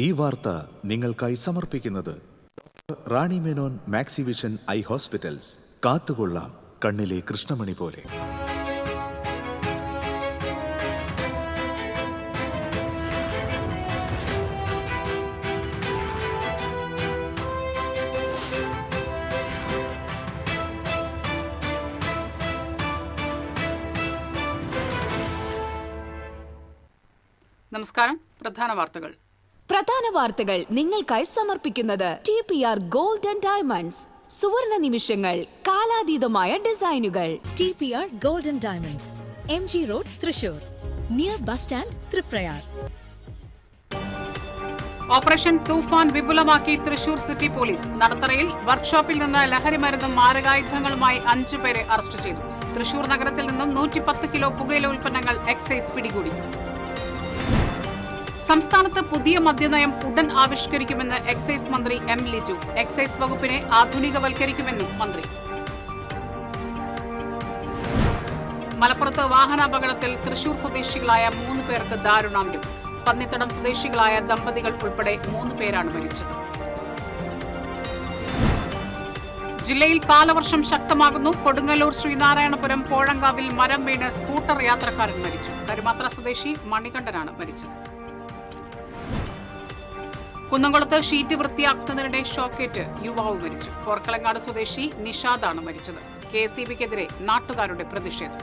ഈ വാർത്ത നിങ്ങൾക്കായി സമർപ്പിക്കുന്നത് റാണി മേനോൻ മാക്സിവിഷൻ ഐ ഹോസ്പിറ്റൽസ്. കാത്തുകൊള്ളാം കണ്ണിലെ കൃഷ്ണമണി പോലെ. നമസ്കാരം. പ്രധാന വാർത്തകൾ നിങ്ങൾക്കായി സമർപ്പിക്കുന്നത് TPR ഗോൾഡ് ആൻഡ് ഡയമണ്ട്സ്. സുവർണ നിമിഷങ്ങൾ, കാലാതീതമായ ഡിസൈനുകൾ. TPR Gold and Diamonds, MG road, Thrissur, near bus stand, Triprayar. Operation Toofan വിപുലമാക്കി തൃശൂർ സിറ്റി പോലീസ്. നടത്തറയിൽ വർക്ക്ഷോപ്പിൽ നിന്ന് ലഹരിമരുന്നും മാരകായുധങ്ങളുമായി 5 പേരെ അറസ്റ്റ് ചെയ്തു. തൃശൂർ നഗരത്തിൽ നിന്നും 110 കിലോ പുകയില ഉൽപ്പന്നങ്ങൾ എക്സൈസ് പിടികൂടി. സംസ്ഥാനത്ത് പുതിയ മദ്യനയം ഉടൻ ആവിഷ്കരിക്കുമെന്ന് എക്സൈസ് മന്ത്രി M. ലിജു. എക്സൈസ് വകുപ്പിനെ ആധുനികവൽക്കരിക്കുമെന്നും മന്ത്രി. മലപ്പുറത്ത് വാഹനാപകടത്തിൽ തൃശൂർ സ്വദേശികളായ 3 പേർക്ക് ദാരുണാന്ത്യം. പന്നിത്തടം സ്വദേശികളായ ദമ്പതികൾ ഉൾപ്പെടെ 3 പേരാണ് മരിച്ചത്. ജില്ലയിൽ കാലവർഷം ശക്തമാകുന്നു. കൊടുങ്ങല്ലൂർ ശ്രീനാരായണപുരം പോഴങ്കാവിൽ മരം വീണ് സ്കൂട്ടർ യാത്രക്കാരൻ മരിച്ചു. കരുമാത്ര സ്വദേശി മണികണ്ഠനാണ് മരിച്ചത്. കുന്നംകുളത്ത് ഷീറ്റ് വൃത്തിയാക്കുന്നതിനിടെ ഷോക്കേറ്റ് യുവാവ് മരിച്ചു. പോർക്കളങ്ങാട് സ്വദേശി നിഷാദാണ് മരിച്ചത്. KSEBിക്കെതിരെ നാട്ടുകാരുടെ പ്രതിഷേധം.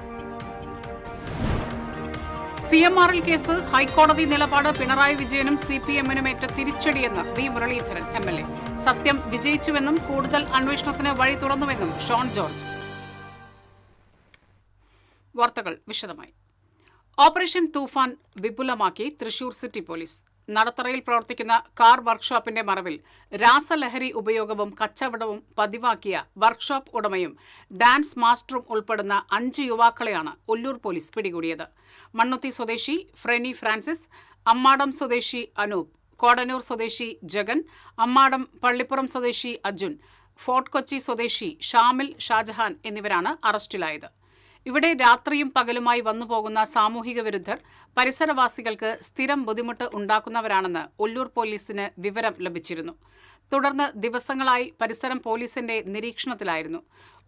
CMRL കേസ് ഹൈക്കോടതി നിലപാട് പിണറായി വിജയനും CPM-നും ഏറ്റ തിരിച്ചടിയെന്ന് V. മുരളീധരൻ MLA. സത്യം വിജയിച്ചുവെന്നും കൂടുതൽ അന്വേഷണത്തിന് വഴി തുറന്നുവെന്നും ഷോൺ ജോർജ്. വാർത്തകൾ വിശദമായി. ഓപ്പറേഷൻ തൂഫാൻ വിപുലമാക്കി തൃശൂർ സിറ്റി പോലീസ്. നടത്തറയിൽ പ്രവർത്തിക്കുന്ന കാർ വർക്ക്ഷോപ്പിന്റെ മറവിൽ രാസലഹരി ഉപയോഗവും കച്ചവടവും പതിവാക്കിയ വർക്ക്ഷോപ്പ് ഉടമയും ഡാൻസ് മാസ്റ്ററും ഉൾപ്പെടുന്ന 5 യുവാക്കളെയാണ് ഒല്ലൂർ പോലീസ് പിടികൂടിയത്. മണ്ണുത്തി സ്വദേശി ഫ്രെനി ഫ്രാൻസിസ്, അമ്മാടം സ്വദേശി അനൂപ്, കോടന്നൂർ സ്വദേശി ജഗൻ, അമ്മാടം പള്ളിപ്പുറം സ്വദേശി അർജുൻ, ഫോർട്ട് കൊച്ചി സ്വദേശി ഷാമിൽ ഷാജഹാൻ എന്നിവരാണ് അറസ്റ്റിലായത്. ഇവിടെ രാത്രിയും പകലുമായി വന്നുപോകുന്ന സാമൂഹിക വിരുദ്ധർ പരിസരവാസികൾക്ക് സ്ഥിരം ബുദ്ധിമുട്ട് ഉണ്ടാക്കുന്നവരാണെന്ന് ഒല്ലൂർ പോലീസിന് വിവരം ലഭിച്ചിരുന്നു. തുടർന്ന് ദിവസങ്ങളായി പരിസരം പോലീസിന്റെ നിരീക്ഷണത്തിലായിരുന്നു.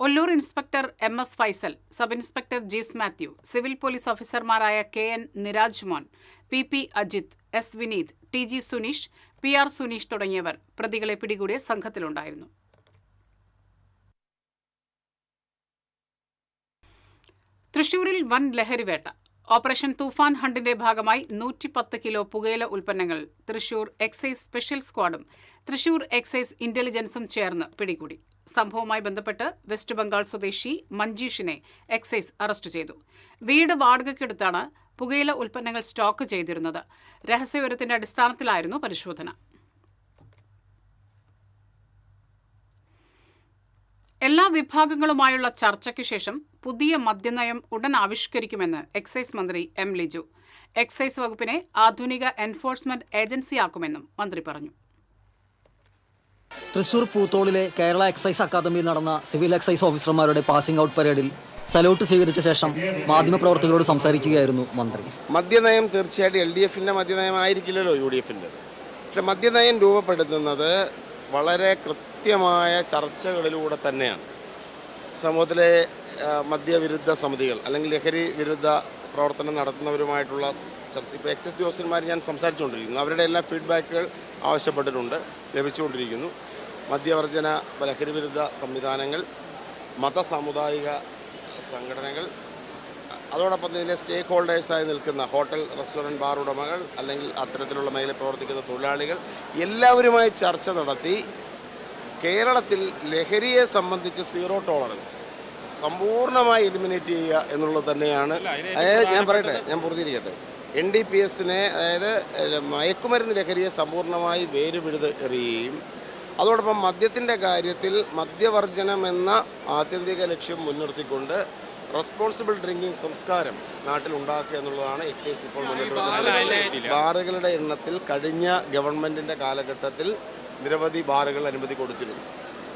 Ollur inspector MS Faisal, sub inspector Jees Mathew, civil police ഓഫീസർമാരായ KN Niraj Mon, PP Ajith, S Vineeth, TG Suneesh, PR Suneesh തുടങ്ങിയവർ പ്രതികളെ പിടികൂടിയ സംഘത്തിലുണ്ടായിരുന്നു. തൃശൂരിൽ വൻ ലഹരിവേട്ട. ഓപ്പറേഷൻ തൂഫാൻ ഹണ്ടിന്റെ ഭാഗമായി 110 കിലോ പുകയില ഉൽപ്പന്നങ്ങൾ തൃശൂർ എക്സൈസ് സ്പെഷ്യൽ സ്ക്വാഡും തൃശൂർ എക്സൈസ് ഇന്റലിജൻസും ചേർന്ന് പിടികൂടി. സംഭവവുമായി ബന്ധപ്പെട്ട് വെസ്റ്റ് ബംഗാൾ സ്വദേശി മഞ്ജീഷിനെ എക്സൈസ് അറസ്റ്റ് ചെയ്തു. വീട് വാടകയ്ക്കെടുത്താണ് പുകയില ഉൽപ്പന്നങ്ങൾ സ്റ്റോക്ക് ചെയ്തിരുന്നത്. രഹസ്യവിവരത്തിന്റെ അടിസ്ഥാനത്തിലായിരുന്നു പരിശോധന. എല്ലാ വിഭാഗങ്ങളുമായുള്ള ചർച്ചയ്ക്ക് ശേഷം പുതിയ മദ്യനയം ഉടൻ ആവിഷ്കരിക്കുമെന്ന് എക്സൈസ് മന്ത്രി M. ലിജു. എക്സൈസ് വകുപ്പിനെ ആധുനിക എൻഫോഴ്സ്മെന്റ് ഏജൻസിയാക്കുമെന്നും മന്ത്രി പറഞ്ഞു. തൃശൂർ പൂത്തോളിലെ കേരള എക്സൈസ് അക്കാദമിയിൽ നടന്ന സിവിൽ എക്സൈസ് ഓഫീസർമാരുടെ പാസിംഗ് ഔട്ട് പരേഡിൽ സല്യൂട്ട് സ്വീകരിച്ച ശേഷം മാധ്യമപ്രവർത്തകരോട് സംസാരിക്കുകയായിരുന്നു മന്ത്രി. മദ്യനയം തീർച്ചയായിട്ടും LDFന്റെ മദ്യനയമായിരിക്കില്ലല്ലോ UDFന്റെ. പക്ഷെ മദ്യനയം രൂപപ്പെടുത്തുന്നത് വളരെ കൃത്യമായ ചർച്ചകളിലൂടെ തന്നെയാണ്. സമൂഹത്തിലെ മദ്യവിരുദ്ധ സമിതികൾ അല്ലെങ്കിൽ ലഹരി വിരുദ്ധ പ്രവർത്തനം നടത്തുന്നവരുമായിട്ടുള്ള ചർച്ച. ഇപ്പോൾ എക്സൈസ് ഉദ്യോഗസ്ഥന്മാർ ഞാൻ സംസാരിച്ചുകൊണ്ടിരിക്കുന്നു. അവരുടെ എല്ലാ ഫീഡ്ബാക്കുകൾ ആവശ്യപ്പെട്ടിട്ടുണ്ട്, ലഭിച്ചുകൊണ്ടിരിക്കുന്നു. മദ്യവർജന ലഹരി വിരുദ്ധ സംവിധാനങ്ങൾ, സാമുദായിക സംഘടനകൾ, അതോടൊപ്പം ഇതിലെ സ്റ്റേക്ക് ഹോൾഡേഴ്സായി നിൽക്കുന്ന ഹോട്ടൽ, റെസ്റ്റോറൻറ്റ്, ബാർ ഉടമകൾ അല്ലെങ്കിൽ അത്തരത്തിലുള്ള മേഖലയിൽ പ്രവർത്തിക്കുന്ന തൊഴിലാളികൾ എല്ലാവരുമായി ചർച്ച നടത്തി കേരളത്തിൽ ലഹരിയെ സംബന്ധിച്ച് 0 ടോളറൻസ് സമ്പൂർണ്ണമായി എലിമിനേറ്റ് ചെയ്യുക എന്നുള്ളത് തന്നെയാണ്. ഞാൻ പൂർത്തീകരിക്കട്ടെ. NDPSനെ, അതായത് മയക്കുമരുന്ന് ലഹരിയെ സമ്പൂർണ്ണമായി വേരുപിഴുത് എറിയുകയും അതോടൊപ്പം മദ്യത്തിൻ്റെ കാര്യത്തിൽ മദ്യവർജനം എന്ന ആത്യന്തിക ലക്ഷ്യം മുൻനിർത്തിക്കൊണ്ട് റെസ്പോൺസിബിൾ ഡ്രിങ്കിങ് സംസ്കാരം നാട്ടിലുണ്ടാക്കുക എന്നുള്ളതാണ് എക്സൈസ് ഇപ്പോൾ മുന്നോട്ട് വന്നത്. ബാറുകളുടെ എണ്ണത്തിൽ കഴിഞ്ഞ ഗവൺമെൻറ്റിൻ്റെ കാലഘട്ടത്തിൽ നിരവധി ബാറുകൾ അനുമതി കൊടുത്തിരുന്നു.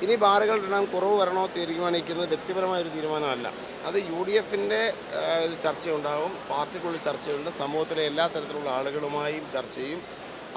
ഇനി ബാറുകളുടെ എണ്ണം കുറവ് വരണോ തീരുമാനിക്കുന്നത് വ്യക്തിപരമായൊരു തീരുമാനമല്ല. അത് UDFന്റെ ചർച്ചയുണ്ടാകും, പാർട്ടിക്കുള്ളിൽ ചർച്ചയുണ്ട്, സമൂഹത്തിലെ എല്ലാ തരത്തിലുള്ള ആളുകളുമായും ചർച്ച ചെയ്യും.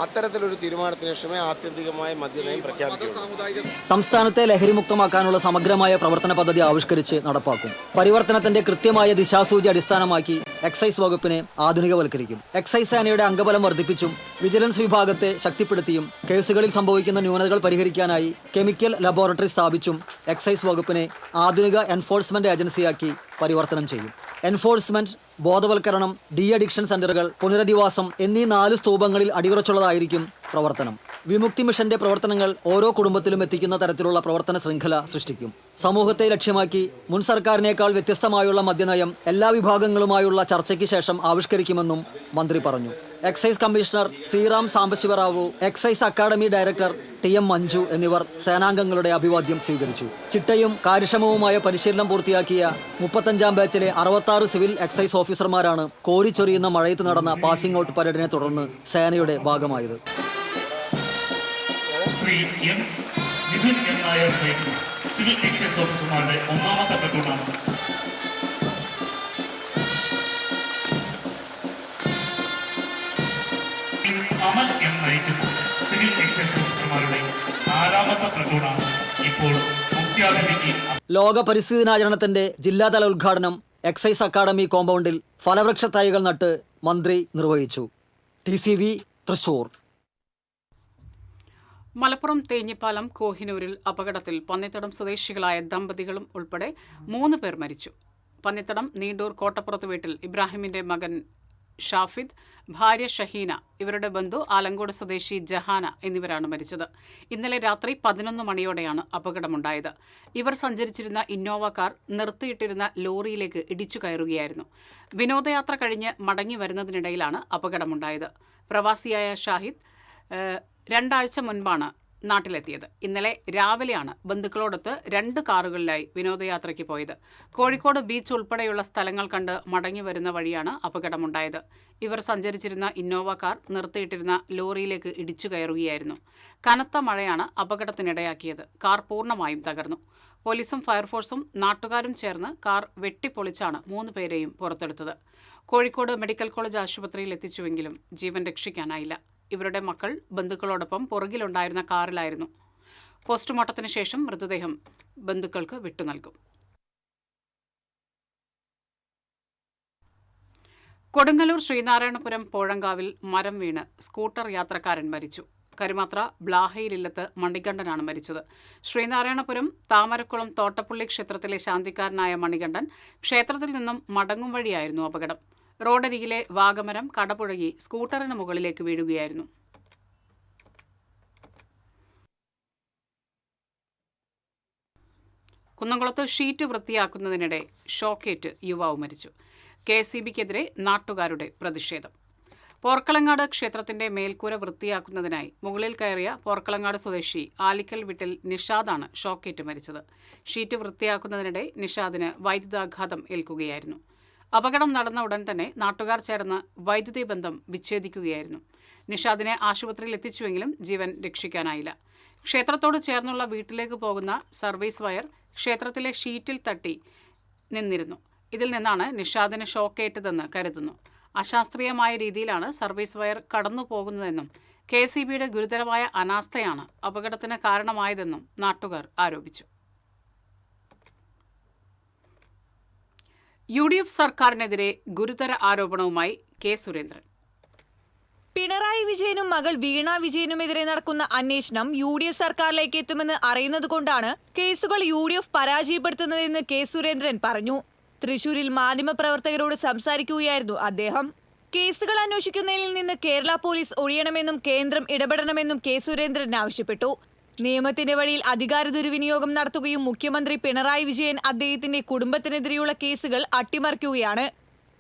അത്തരത്തിലൊരു തീരുമാനത്തിന് ശേഷമേ ആത്യന്തികമായ മദ്യനയം പ്രഖ്യാപിക്കുകയുള്ളൂ. സംസ്ഥാനത്തെ ലഹരിമുക്തമാക്കാനുള്ള സമഗ്രമായ പ്രവർത്തന പദ്ധതി ആവിഷ്കരിച്ച് നടപ്പാക്കും. പരിവർത്തനത്തിന്റെ കൃത്യമായ ദിശാസൂചി അടിസ്ഥാനമാക്കി എക്സൈസ് വകുപ്പിനെ ആധുനികവൽക്കരിക്കും. എക്സൈസ് സേനയുടെ അംഗബലം വർദ്ധിപ്പിച്ചും വിജിലൻസ് വിഭാഗത്തെ ശക്തിപ്പെടുത്തിയും കേസുകളിൽ സംഭവിക്കുന്ന ന്യൂനതകൾ പരിഹരിക്കാനായി കെമിക്കൽ ലബോറട്ടറി സ്ഥാപിച്ചും എക്സൈസ് വകുപ്പിനെ ആധുനിക എൻഫോഴ്സ്മെന്റ് ഏജൻസിയാക്കി പരിവർത്തനം ചെയ്യും. എൻഫോഴ്സ്മെന്റ്, ബോധവൽക്കരണം, ഡി അഡിക്ഷൻ സെന്ററുകൾ, പുനരധിവാസം എന്നീ 4 സ്തൂപങ്ങളിൽ അടിയുറച്ചുള്ളതായിരിക്കും പ്രവർത്തനം. വിമുക്തി മിഷന്റെ പ്രവർത്തനങ്ങൾ ഓരോ കുടുംബത്തിലും എത്തിക്കുന്ന തരത്തിലുള്ള പ്രവർത്തന ശൃംഖല സൃഷ്ടിക്കും. സമൂഹത്തെ ലക്ഷ്യമാക്കി മുൻ സർക്കാരിനേക്കാൾ വ്യത്യസ്തമായുള്ള മദ്യനയം എല്ലാ വിഭാഗങ്ങളുമായുള്ള ചർച്ചയ്ക്ക് ശേഷം ആവിഷ്കരിക്കുമെന്നും മന്ത്രി പറഞ്ഞു. Excise commissioner Sriram Sambasivarao, excise academy director TM Manju എന്നിവർ സേനാംഗങ്ങളുടെ അഭിവാദ്യം സ്വീകരിച്ചു. ചിട്ടയും കാര്യക്ഷമവുമായ പരിശീലനം പൂർത്തിയാക്കിയ 35ാം ബാച്ചിലെ 66 സിവിൽ എക്സൈസ് ഓഫീസർമാരാണ് കോരിച്ചൊരിയുന്ന മഴയത്ത് നടന്ന പാസിംഗ് ഔട്ട് പരേഡിനെ തുടർന്ന് സേനയുടെ ഭാഗമായത്. ശ്രീ എം മിഥുൻ എൻ നായർ നയിക്കുന്ന സിവിൽ എക്സൈസ് ഓഫീസർമാരുടെ 1ാമത്തെ പ്ലട്ടൂണാണ്. അമൽ എം നയിക്കുന്ന സിവിൽ എക്സൈസ് ഓഫീസർമാരുടെ 4ാമത്തെ പ്ലട്ടൂണാണ് ഇപ്പോൾ മുഖ്യാതിഥിക്ക്. ലോക പരിസ്ഥിതി ദിനാചരണത്തിന്റെ ജില്ലാതല ഉദ്ഘാടനം എക്സൈസ് അക്കാദമി കോമ്പൗണ്ടിൽ ഫലവൃക്ഷ തൈകൾ നട്ട് മന്ത്രി നിർവഹിച്ചു. TCV തൃശൂർ. മലപ്പുറം തേഞ്ഞിപ്പാലം കോഹിനൂരിൽ അപകടത്തിൽ പന്നിത്തടം സ്വദേശികളായ ദമ്പതികളും ഉൾപ്പെടെ 3 പേർ മരിച്ചു. പന്നിത്തടം നീണ്ടൂർ കോട്ടപ്പുറത്ത് വീട്ടിൽ ഇബ്രാഹിമിന്റെ മകൻ ഷാഫിദ്, ഭാര്യ ഷഹീന, ഇവരുടെ ബന്ധു ആലങ്കോട് സ്വദേശി ജഹാന എന്നിവരാണ് മരിച്ചത്. ഇന്നലെ രാത്രി 11 മണിയോടെയാണ് അപകടമുണ്ടായത്. ഇവർ സഞ്ചരിച്ചിരുന്ന ഇന്നോവ കാർ നിർത്തിയിട്ടിരുന്ന ലോറിയിലേക്ക് ഇടിച്ചു കയറുകയായിരുന്നു. വിനോദയാത്ര കഴിഞ്ഞ് മടങ്ങി വരുന്നതിനിടയിലാണ് അപകടമുണ്ടായത്. പ്രവാസിയായ ഷാഹിദ് 2 ആഴ്ച മുൻപാണ് നാട്ടിലെത്തിയത്. ഇന്നലെ രാവിലെയാണ് ബന്ധുക്കളോടൊത്ത് 2 കാറുകളിലായി വിനോദയാത്രയ്ക്ക് പോയത്. കോഴിക്കോട് ബീച്ച് ഉൾപ്പെടെയുള്ള സ്ഥലങ്ങൾ കണ്ട് മടങ്ങി വരുന്ന വഴിയാണ് അപകടമുണ്ടായത്. ഇവർ സഞ്ചരിച്ചിരുന്ന ഇന്നോവ കാർ നിർത്തിയിട്ടിരുന്ന ലോറിയിലേക്ക് ഇടിച്ചു കയറുകയായിരുന്നു. കനത്ത മഴയാണ് അപകടത്തിനിടയാക്കിയത്. കാർ പൂർണ്ണമായും തകർന്നു. പോലീസും ഫയർഫോഴ്സും നാട്ടുകാരും ചേർന്ന് കാർ വെട്ടിപ്പൊളിച്ചാണ് 3 പേരെയും പുറത്തെടുത്തത്. കോഴിക്കോട് മെഡിക്കൽ കോളേജ് ആശുപത്രിയിൽ എത്തിച്ചുവെങ്കിലും ജീവൻ രക്ഷിക്കാനായില്ല. ഇവരുടെ മക്കൾ ബന്ധുക്കളോടൊപ്പം പുറകിലുണ്ടായിരുന്ന കാറിലായിരുന്നു. പോസ്റ്റ്മോർട്ടത്തിന് ശേഷം മൃതദേഹം ബന്ധുക്കൾക്ക് വിട്ടുനൽകും. കൊടുങ്ങല്ലൂർ ശ്രീനാരായണപുരം പോഴങ്കാവിൽ മരം വീണ് സ്കൂട്ടർ യാത്രക്കാരൻ മരിച്ചു. കരുമാത്ര ബ്ലാഹയിലില്ലത്ത് മണികണ്ഠനാണ് മരിച്ചത്. ശ്രീനാരായണപുരം താമരക്കുളം തോട്ടപ്പള്ളി ക്ഷേത്രത്തിലെ ശാന്തിക്കാരനായ മണികണ്ഠൻ ക്ഷേത്രത്തിൽ നിന്നും മടങ്ങും വഴിയായിരുന്നു അപകടം. റോഡരികിലെ വാഗമരം കടപുഴകി സ്കൂട്ടറിന് മുകളിലേക്ക് വീഴുകയായിരുന്നു. കുന്നംകുളത്ത് ഷീറ്റ് വൃത്തിയാക്കുന്നതിനിടെ ഷോക്കേറ്റ് യുവാവ് മരിച്ചു. KSEBിക്കെതിരെ നാട്ടുകാരുടെ പ്രതിഷേധം. പോർക്കളങ്ങാട് ക്ഷേത്രത്തിന്റെ മേൽക്കൂര വൃത്തിയാക്കുന്നതിനായി മുകളിൽ കയറിയ പോർക്കളങ്ങാട് സ്വദേശി ആലിക്കൽ വീട്ടിൽ നിഷാദാണ് ഷോക്കേറ്റ് മരിച്ചത്. ഷീറ്റ് വൃത്തിയാക്കുന്നതിനിടെ നിഷാദിന് വൈദ്യുതാഘാതം ഏൽക്കുകയായിരുന്നു. അപകടം നടന്ന ഉടൻ തന്നെ നാട്ടുകാർ ചേർന്ന് വൈദ്യുതി ബന്ധം വിച്ഛേദിക്കുകയായിരുന്നു. നിഷാദിനെ ആശുപത്രിയിൽ എത്തിച്ചുവെങ്കിലും ജീവൻ രക്ഷിക്കാനായില്ല. ക്ഷേത്രത്തോട് ചേർന്നുള്ള വീട്ടിലേക്ക് പോകുന്ന സർവീസ് വയർ ക്ഷേത്രത്തിലെ ഷീറ്റിൽ തട്ടി നിന്നിരുന്നു. ഇതിൽ നിന്നാണ് നിഷാദിന് ഷോക്കേറ്റതെന്ന് കരുതുന്നു. അശാസ്ത്രീയമായ രീതിയിലാണ് സർവീസ് വയർ കടന്നു പോകുന്നതെന്നും KSEBിയുടെ ഗുരുതരമായ അനാസ്ഥയാണ് അപകടത്തിന് കാരണമായതെന്നും നാട്ടുകാർ ആരോപിച്ചു. UDF സർക്കാരിനെതിരെ ഗുരുതര ആരോപണവുമായി K. സുരേന്ദ്രൻ. പിണറായി വിജയനും മകൾ വീണ വിജയനുമെതിരെ നടക്കുന്ന അന്വേഷണം UDF സർക്കാരിലേക്ക് എത്തുമെന്ന് അറിയുന്നതുകൊണ്ടാണ് കേസുകൾ UDF പരാജയപ്പെടുത്തുന്നതെന്ന് K. സുരേന്ദ്രൻ പറഞ്ഞു. തൃശൂരിൽ മാധ്യമപ്രവർത്തകരോട് സംസാരിക്കുകയായിരുന്നു അദ്ദേഹം. കേസുകൾ അന്വേഷിക്കുന്നതിൽ നിന്ന് കേരള പോലീസ് ഒഴിയണമെന്നും കേന്ദ്രം ഇടപെടണമെന്നും K. സുരേന്ദ്രൻ ആവശ്യപ്പെട്ടു. നിയമത്തിന്റെ വഴിയിൽ അധികാര ദുർവിനിയോഗം നടത്തുകയും മുഖ്യമന്ത്രി പിണറായി വിജയൻ അദ്ദേഹത്തിന്റെ കുടുംബത്തിനെതിരെയുള്ള കേസുകൾ അട്ടിമറിക്കുകയാണ്.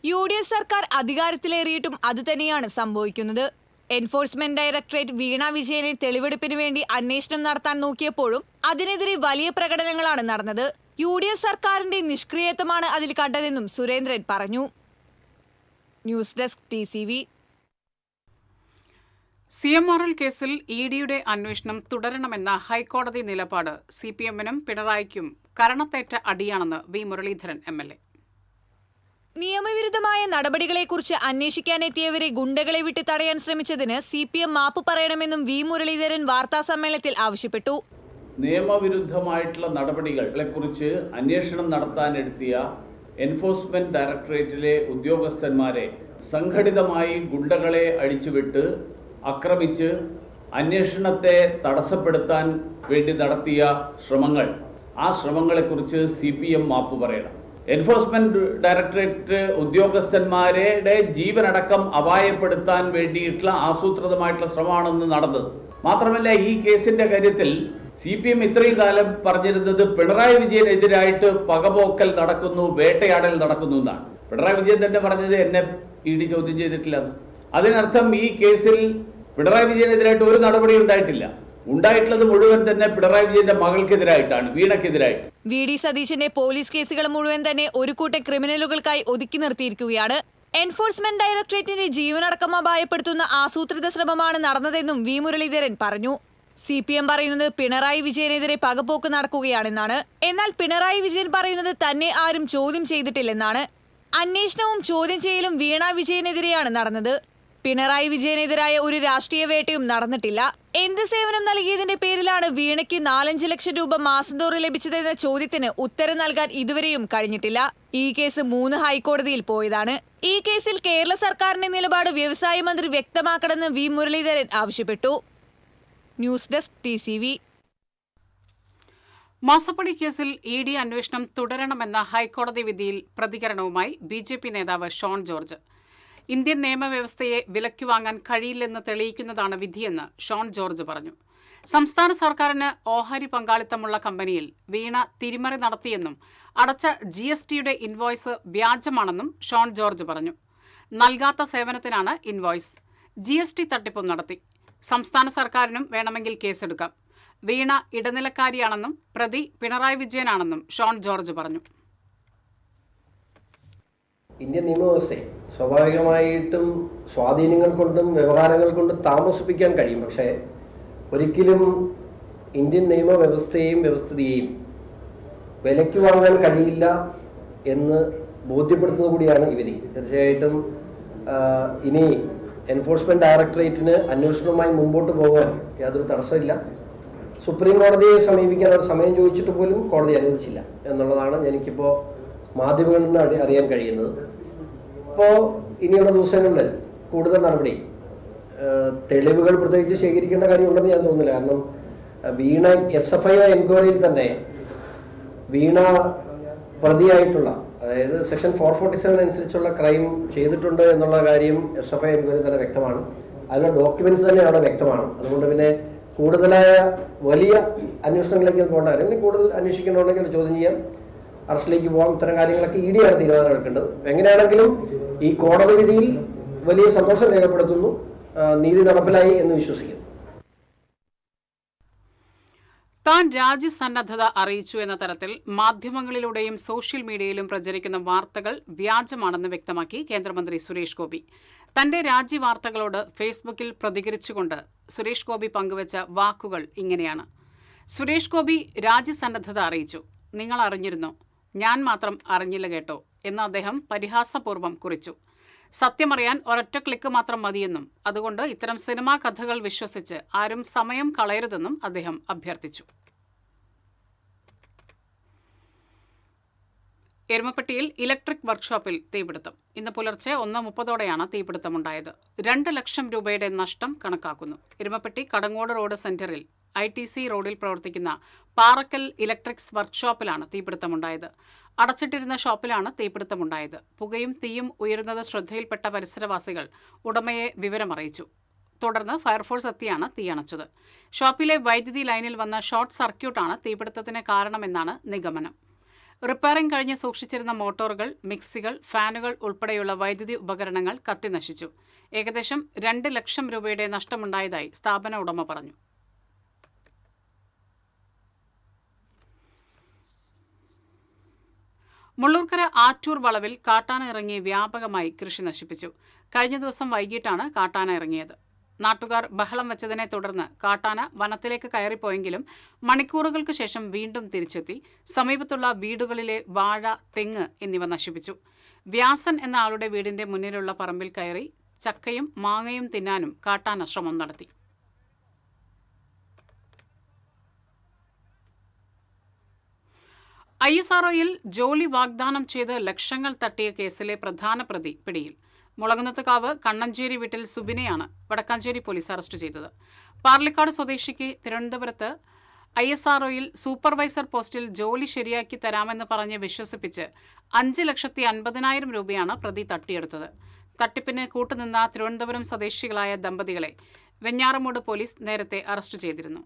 UDF സർക്കാർ അധികാരത്തിലേറിയിട്ടും അതുതന്നെയാണ് സംഭവിക്കുന്നത്. എൻഫോഴ്സ്മെന്റ് ഡയറക്ടറേറ്റ് വീണ വിജയനെ തെളിവെടുപ്പിന് വേണ്ടി അന്വേഷണം നടത്താൻ നോക്കിയപ്പോഴും അതിനെതിരെ വലിയ പ്രകടനങ്ങളാണ് നടന്നത്. UDF സർക്കാരിന്റെ നിഷ്ക്രിയത്വമാണ് അതിൽ കണ്ടതെന്നും സുരേന്ദ്രൻ പറഞ്ഞു. News desk TCV. CMRL കേസിൽ EDയുടെ അന്വേഷണം തുടരണമെന്ന ഹൈക്കോടതി നിലപാട് CPMനും പിണറായിക്കും കരണത്തേറ്റ അടിയാണെന്ന് V. മുരളീധരൻ MLA. നിയമവിരുദ്ധമായ നടപടികളെക്കുറിച്ച് അന്വേഷിക്കാനെത്തിയവരെ ഗുണ്ടകളെ വിട്ട് തടയാൻ ശ്രമിച്ചതിന് CPM മാപ്പ് പറയണമെന്നും വി മുരളീധരൻ വാർത്താസമ്മേളനത്തിൽ ആവശ്യപ്പെട്ടു. നിയമവിരുദ്ധമായിട്ടുള്ള നടപടികളെക്കുറിച്ച് അന്വേഷണം നടത്താനെത്തിയ എൻഫോഴ്സ്മെന്റ് ഡയറക്ടറേറ്റിലെ ഉദ്യോഗസ്ഥന്മാരെ സംഘടിതമായി ഗുണ്ടകളെ അഴിച്ചുവിട്ട് ആക്രമിച്ച് അന്വേഷണത്തെ തടസ്സപ്പെടുത്താൻ വേണ്ടി നടത്തിയ ശ്രമങ്ങൾ, ആ ശ്രമങ്ങളെക്കുറിച്ച് CPM മാപ്പ് പറയണം. എൻഫോഴ്സ്മെന്റ് ഡയറക്ടറേറ്റ് ഉദ്യോഗസ്ഥന്മാരുടെ ജീവനടക്കം അപായപ്പെടുത്താൻ വേണ്ടിയിട്ടുള്ള ആസൂത്രിതമായിട്ടുള്ള ശ്രമമാണെന്ന് നടന്നത്. മാത്രമല്ല, ഈ കേസിന്റെ കാര്യത്തിൽ CPM ഇത്രയും കാലം പറഞ്ഞിരുന്നത് പിണറായി വിജയനെതിരായിട്ട് പകപോക്കൽ നടക്കുന്നു, വേട്ടയാടൽ നടക്കുന്നു എന്നാണ്. പിണറായി വിജയൻ തന്നെ പറഞ്ഞത് എന്നെ ED ചോദ്യം ചെയ്തിട്ടില്ല. അതിനർത്ഥം ഈ കേസിൽ പിണറായി വിജയനെതിരായിട്ട് ഒരു നടപടി ഉണ്ടായിട്ടില്ല. ഉണ്ടായിട്ടുള്ളത് മുഴുവൻ തന്നെ പിണറായി വിജയന്റെ മകൾക്കെതിരായിട്ടാണ്, വീണയ്ക്കെതിരായിട്ട്. VD സതീശന്റെ പോലീസ് കേസുകൾ മുഴുവൻ തന്നെ ഒരു കൂട്ടം ക്രിമിനലുകൾക്കായി ഒതുക്കി നിർത്തിയിരിക്കുകയാണ്. എൻഫോഴ്സ്മെന്റ് ഡയറക്ടറേറ്റിന്റെ ജീവനടക്കം അപായപ്പെടുത്തുന്ന ആസൂത്രിത ശ്രമമാണ് നടന്നതെന്നും വി മുരളീധരൻ പറഞ്ഞു. CPM പറയുന്നത് പിണറായി വിജയനെതിരെ പകപോക്ക് നടക്കുകയാണെന്നാണ്. എന്നാൽ പിണറായി വിജയൻ പറയുന്നത് തന്നെ ആരും ചോദ്യം ചെയ്തിട്ടില്ലെന്നാണ്. അന്വേഷണവും ചോദ്യം ചെയ്യലും വീണ വിജയനെതിരെയാണ് നടന്നത്. പിണറായി വിജയനെതിരായ ഒരു രാഷ്ട്രീയ വേട്ടയും നടന്നിട്ടില്ല. എന്ത് സേവനം നൽകിയതിന്റെ പേരിലാണ് വീണയ്ക്ക് 4-5 ലക്ഷം രൂപ മാസം തോറും ലഭിച്ചതെന്ന ചോദ്യത്തിന് ഉത്തരം നൽകാൻ ഇതുവരെയും കഴിഞ്ഞിട്ടില്ല. ഈ കേസ് 3 ഹൈക്കോടതിയിൽ പോയതാണ്. ഈ കേസിൽ കേരള സർക്കാരിന്റെ നിലപാട് വ്യവസായ മന്ത്രി വ്യക്തമാക്കണമെന്ന് വി മുരളീധരൻ ആവശ്യപ്പെട്ടു. News desk TCV. മാസപ്പടി കേസിൽ ED അന്വേഷണം തുടരണമെന്ന ഹൈക്കോടതി വിധിയിൽ പ്രതികരണവുമായി BJP നേതാവ് ഷോൺ ജോർജ്. ഇന്ത്യൻ നിയമവ്യവസ്ഥയെ വിലയ്ക്ക് വാങ്ങാൻ കഴിയില്ലെന്ന് തെളിയിക്കുന്നതാണ് വിധിയെന്ന് ഷോൺ ജോർജ് പറഞ്ഞു. സംസ്ഥാന സർക്കാരിന് ഓഹരി പങ്കാളിത്തമുള്ള കമ്പനിയിൽ വീണ തിരിമറി നടത്തിയെന്നും അടച്ച GSTയുടെ ഇൻവോയ്സ് വ്യാജമാണെന്നും ഷോൺ ജോർജ് പറഞ്ഞു. നൽകാത്ത സേവനത്തിനാണ് ഇൻവോയ്സ്. GST തട്ടിപ്പും നടത്തി. സംസ്ഥാന സർക്കാരിനും വേണമെങ്കിൽ കേസെടുക്കാം. വീണ ഇടനിലക്കാരിയാണെന്നും പ്രതി പിണറായി വിജയനാണെന്നും ഷോൺ ജോർജ് പറഞ്ഞു. ഇന്ത്യൻ നിയമവ്യവസ്ഥയെ സ്വാഭാവികമായിട്ടും സ്വാധീനങ്ങൾ കൊണ്ടും വ്യവഹാരങ്ങൾ കൊണ്ടും താമസിപ്പിക്കാൻ കഴിയും. പക്ഷേ ഒരിക്കലും ഇന്ത്യൻ നിയമവ്യവസ്ഥയെയും വ്യവസ്ഥിതിയെയും വിലയ്ക്ക് വാങ്ങാൻ കഴിയില്ല എന്ന് ബോധ്യപ്പെടുത്തുന്നത് കൂടിയാണ് ഈ വിധി. തീർച്ചയായിട്ടും ഇനി എൻഫോഴ്സ്മെന്റ് ഡയറക്ടറേറ്റിന് അന്വേഷണവുമായി മുമ്പോട്ട് പോകാൻ യാതൊരു തടസ്സമില്ല. സുപ്രീം കോടതിയെ സമീപിക്കാൻ അവർ സമയം ചോദിച്ചിട്ട് പോലും കോടതി അനുവദിച്ചില്ല എന്നുള്ളതാണ് എനിക്കിപ്പോൾ മാധ്യമങ്ങളിൽ നിന്ന് അറിയാൻ കഴിയുന്നത്. അപ്പോൾ ഇനിയുള്ള ദിവസങ്ങളിൽ കൂടുതൽ നടപടി, തെളിവുകൾ പ്രത്യേകിച്ച് ശേഖരിക്കേണ്ട കാര്യമുണ്ടെന്ന് ഞാൻ തോന്നുന്നില്ല. കാരണം വീണ SFI എൻക്വയറിയിൽ തന്നെ വീണ പ്രതിയായിട്ടുള്ള, അതായത് സെക്ഷൻ 447 അനുസരിച്ചുള്ള ക്രൈം ചെയ്തിട്ടുണ്ട് എന്നുള്ള കാര്യം SFI എൻക്വയറി തന്നെ വ്യക്തമാണ്. അതിലുള്ള ഡോക്യുമെന്റ്സ് തന്നെ അവിടെ വ്യക്തമാണ്. അതുകൊണ്ട് പിന്നെ കൂടുതലായ വലിയ അന്വേഷണങ്ങളിലേക്ക് പോകേണ്ട കാര്യം, കൂടുതൽ അന്വേഷിക്കണമെങ്കിൽ ചോദ്യം ചെയ്യാം, അറസ്റ്റിലേക്ക് പോകാം, ഇത്തരം കാര്യങ്ങളൊക്കെ ED ആണ് തീരുമാനം എടുക്കേണ്ടത്. എങ്ങനെയാണെങ്കിലും ഈ കോടതി വിധിയിൽ വലിയ സന്തോഷം രേഖപ്പെടുത്തുന്നു. നീതി നടപ്പിലായി എന്ന് വിശ്വസിക്കുന്നു. താൻ രാജ്യസന്നദ്ധത അറിയിച്ചു എന്ന തരത്തിൽ മാധ്യമങ്ങളിലൂടെയും സോഷ്യൽ മീഡിയയിലും പ്രചരിക്കുന്ന വാർത്തകൾ വ്യാജമാണെന്ന് വ്യക്തമാക്കി കേന്ദ്രമന്ത്രി സുരേഷ് ഗോപി. തന്റെ രാജ്യവാർത്തകളോട് ഫേസ്ബുക്കിൽ പ്രതികരിച്ചുകൊണ്ട് സുരേഷ് ഗോപി പങ്കുവച്ച വാക്കുകൾ ഇങ്ങനെയാണ്. സുരേഷ് ഗോപി രാജ്യസന്നദ്ധത അറിയിച്ചു. നിങ്ങൾ അറിഞ്ഞിരുന്നോ? ഞാൻ മാത്രം അറിഞ്ഞില്ല കേട്ടോ എന്ന് അദ്ദേഹം പരിഹാസപൂർവ്വം കുറിച്ചു. സത്യമറിയാൻ ഒരൊറ്റ ക്ലിക്ക് മാത്രം മതിയെന്നും അതുകൊണ്ട് ഇത്തരം സിനിമാ കഥകൾ വിശ്വസിച്ച് ആരും സമയം കളയരുതെന്നും അദ്ദേഹം അഭ്യർത്ഥിച്ചു. എരുമപ്പെട്ടിയിൽ ഇലക്ട്രിക് വർക്ക്ഷോപ്പിൽ തീപിടുത്തം. ഇന്ന് പുലർച്ചെ 1:30 തീപിടുത്തമുണ്ടായത്. 2 ലക്ഷം രൂപയുടെ നഷ്ടം കണക്കാക്കുന്നു. എരുമപ്പെട്ടി കടങ്ങോട് റോഡ് സെന്ററിൽ ITC റോഡിൽ പ്രവർത്തിക്കുന്ന പാറക്കൽ ഇലക്ട്രിക്സ് വർക്ക്ഷോപ്പിലാണ് തീപിടുത്തമുണ്ടായത്. അടച്ചിട്ടിരുന്ന ഷോപ്പിലാണ് തീപിടുത്തമുണ്ടായത്. പുകയും തീയും ഉയരുന്നത് ശ്രദ്ധയിൽപ്പെട്ട പരിസരവാസികൾ ഉടമയെ വിവരമറിയിച്ചു. തുടർന്ന് ഫയർഫോഴ്സ് എത്തിയാണ് തീയണച്ചത്. ഷോപ്പിലെ വൈദ്യുതി ലൈനിൽ വന്ന ഷോർട്ട് സർക്യൂട്ടാണ് തീപിടുത്തത്തിന് കാരണമെന്നാണ് നിഗമനം. റിപ്പയറിംഗ് കഴിഞ്ഞ് സൂക്ഷിച്ചിരുന്ന മോട്ടോറുകൾ, മിക്സികൾ, ഫാനുകൾ ഉൾപ്പെടെയുള്ള വൈദ്യുതി ഉപകരണങ്ങൾ കത്തിനശിച്ചു. ഏകദേശം 2 ലക്ഷം രൂപയുടെ നഷ്ടമുണ്ടായതായി സ്ഥാപന ഉടമ പറഞ്ഞു. മുള്ളൂർക്കര ആറ്റൂർ വളവിൽ കാട്ടാന ഇറങ്ങി വ്യാപകമായി കൃഷി നശിപ്പിച്ചു. കഴിഞ്ഞ ദിവസം വൈകിട്ടാണ് കാട്ടാന ഇറങ്ങിയത്. നാട്ടുകാർ ബഹളം വെച്ചതിനെ തുടർന്ന് കാട്ടാന വനത്തിലേക്ക് കയറിപ്പോയെങ്കിലും മണിക്കൂറുകൾക്ക് ശേഷം വീണ്ടും തിരിച്ചെത്തി സമീപത്തുള്ള വീടുകളിലെ വാഴ, തെങ്ങ് എന്നിവ നശിപ്പിച്ചു. വ്യാസൻ എന്ന ആളുടെ വീടിന്റെ മുന്നിലുള്ള പറമ്പിൽ കയറി ചക്കയും മാങ്ങയും തിന്നാനും കാട്ടാന ശ്രമം നടത്തി. ISROയിൽ ജോലി വാഗ്ദാനം ചെയ്ത് ലക്ഷങ്ങൾ തട്ടിയ കേസിലെ പ്രധാന പ്രതി പിടിയിൽ. മുളകുന്നത്തുകാവ് കണ്ണഞ്ചേരി വീട്ടിൽ സുബിനെയാണ് വടക്കാഞ്ചേരി പോലീസ് അറസ്റ്റ് ചെയ്തത്. പാർലിക്കാട് സ്വദേശിക്ക് തിരുവനന്തപുരത്ത് ISROയിൽ സൂപ്പർവൈസർ പോസ്റ്റിൽ ജോലി ശരിയാക്കി തരാമെന്ന് പറഞ്ഞ് വിശ്വസിപ്പിച്ച് 5,50,000 രൂപയാണ് പ്രതി തട്ടിയെടുത്തത്. തട്ടിപ്പിന് കൂട്ടുനിന്ന തിരുവനന്തപുരം സ്വദേശികളായ ദമ്പതികളെ വെഞ്ഞാറമൂട് പോലീസ് നേരത്തെ അറസ്റ്റ് ചെയ്തിരുന്നു.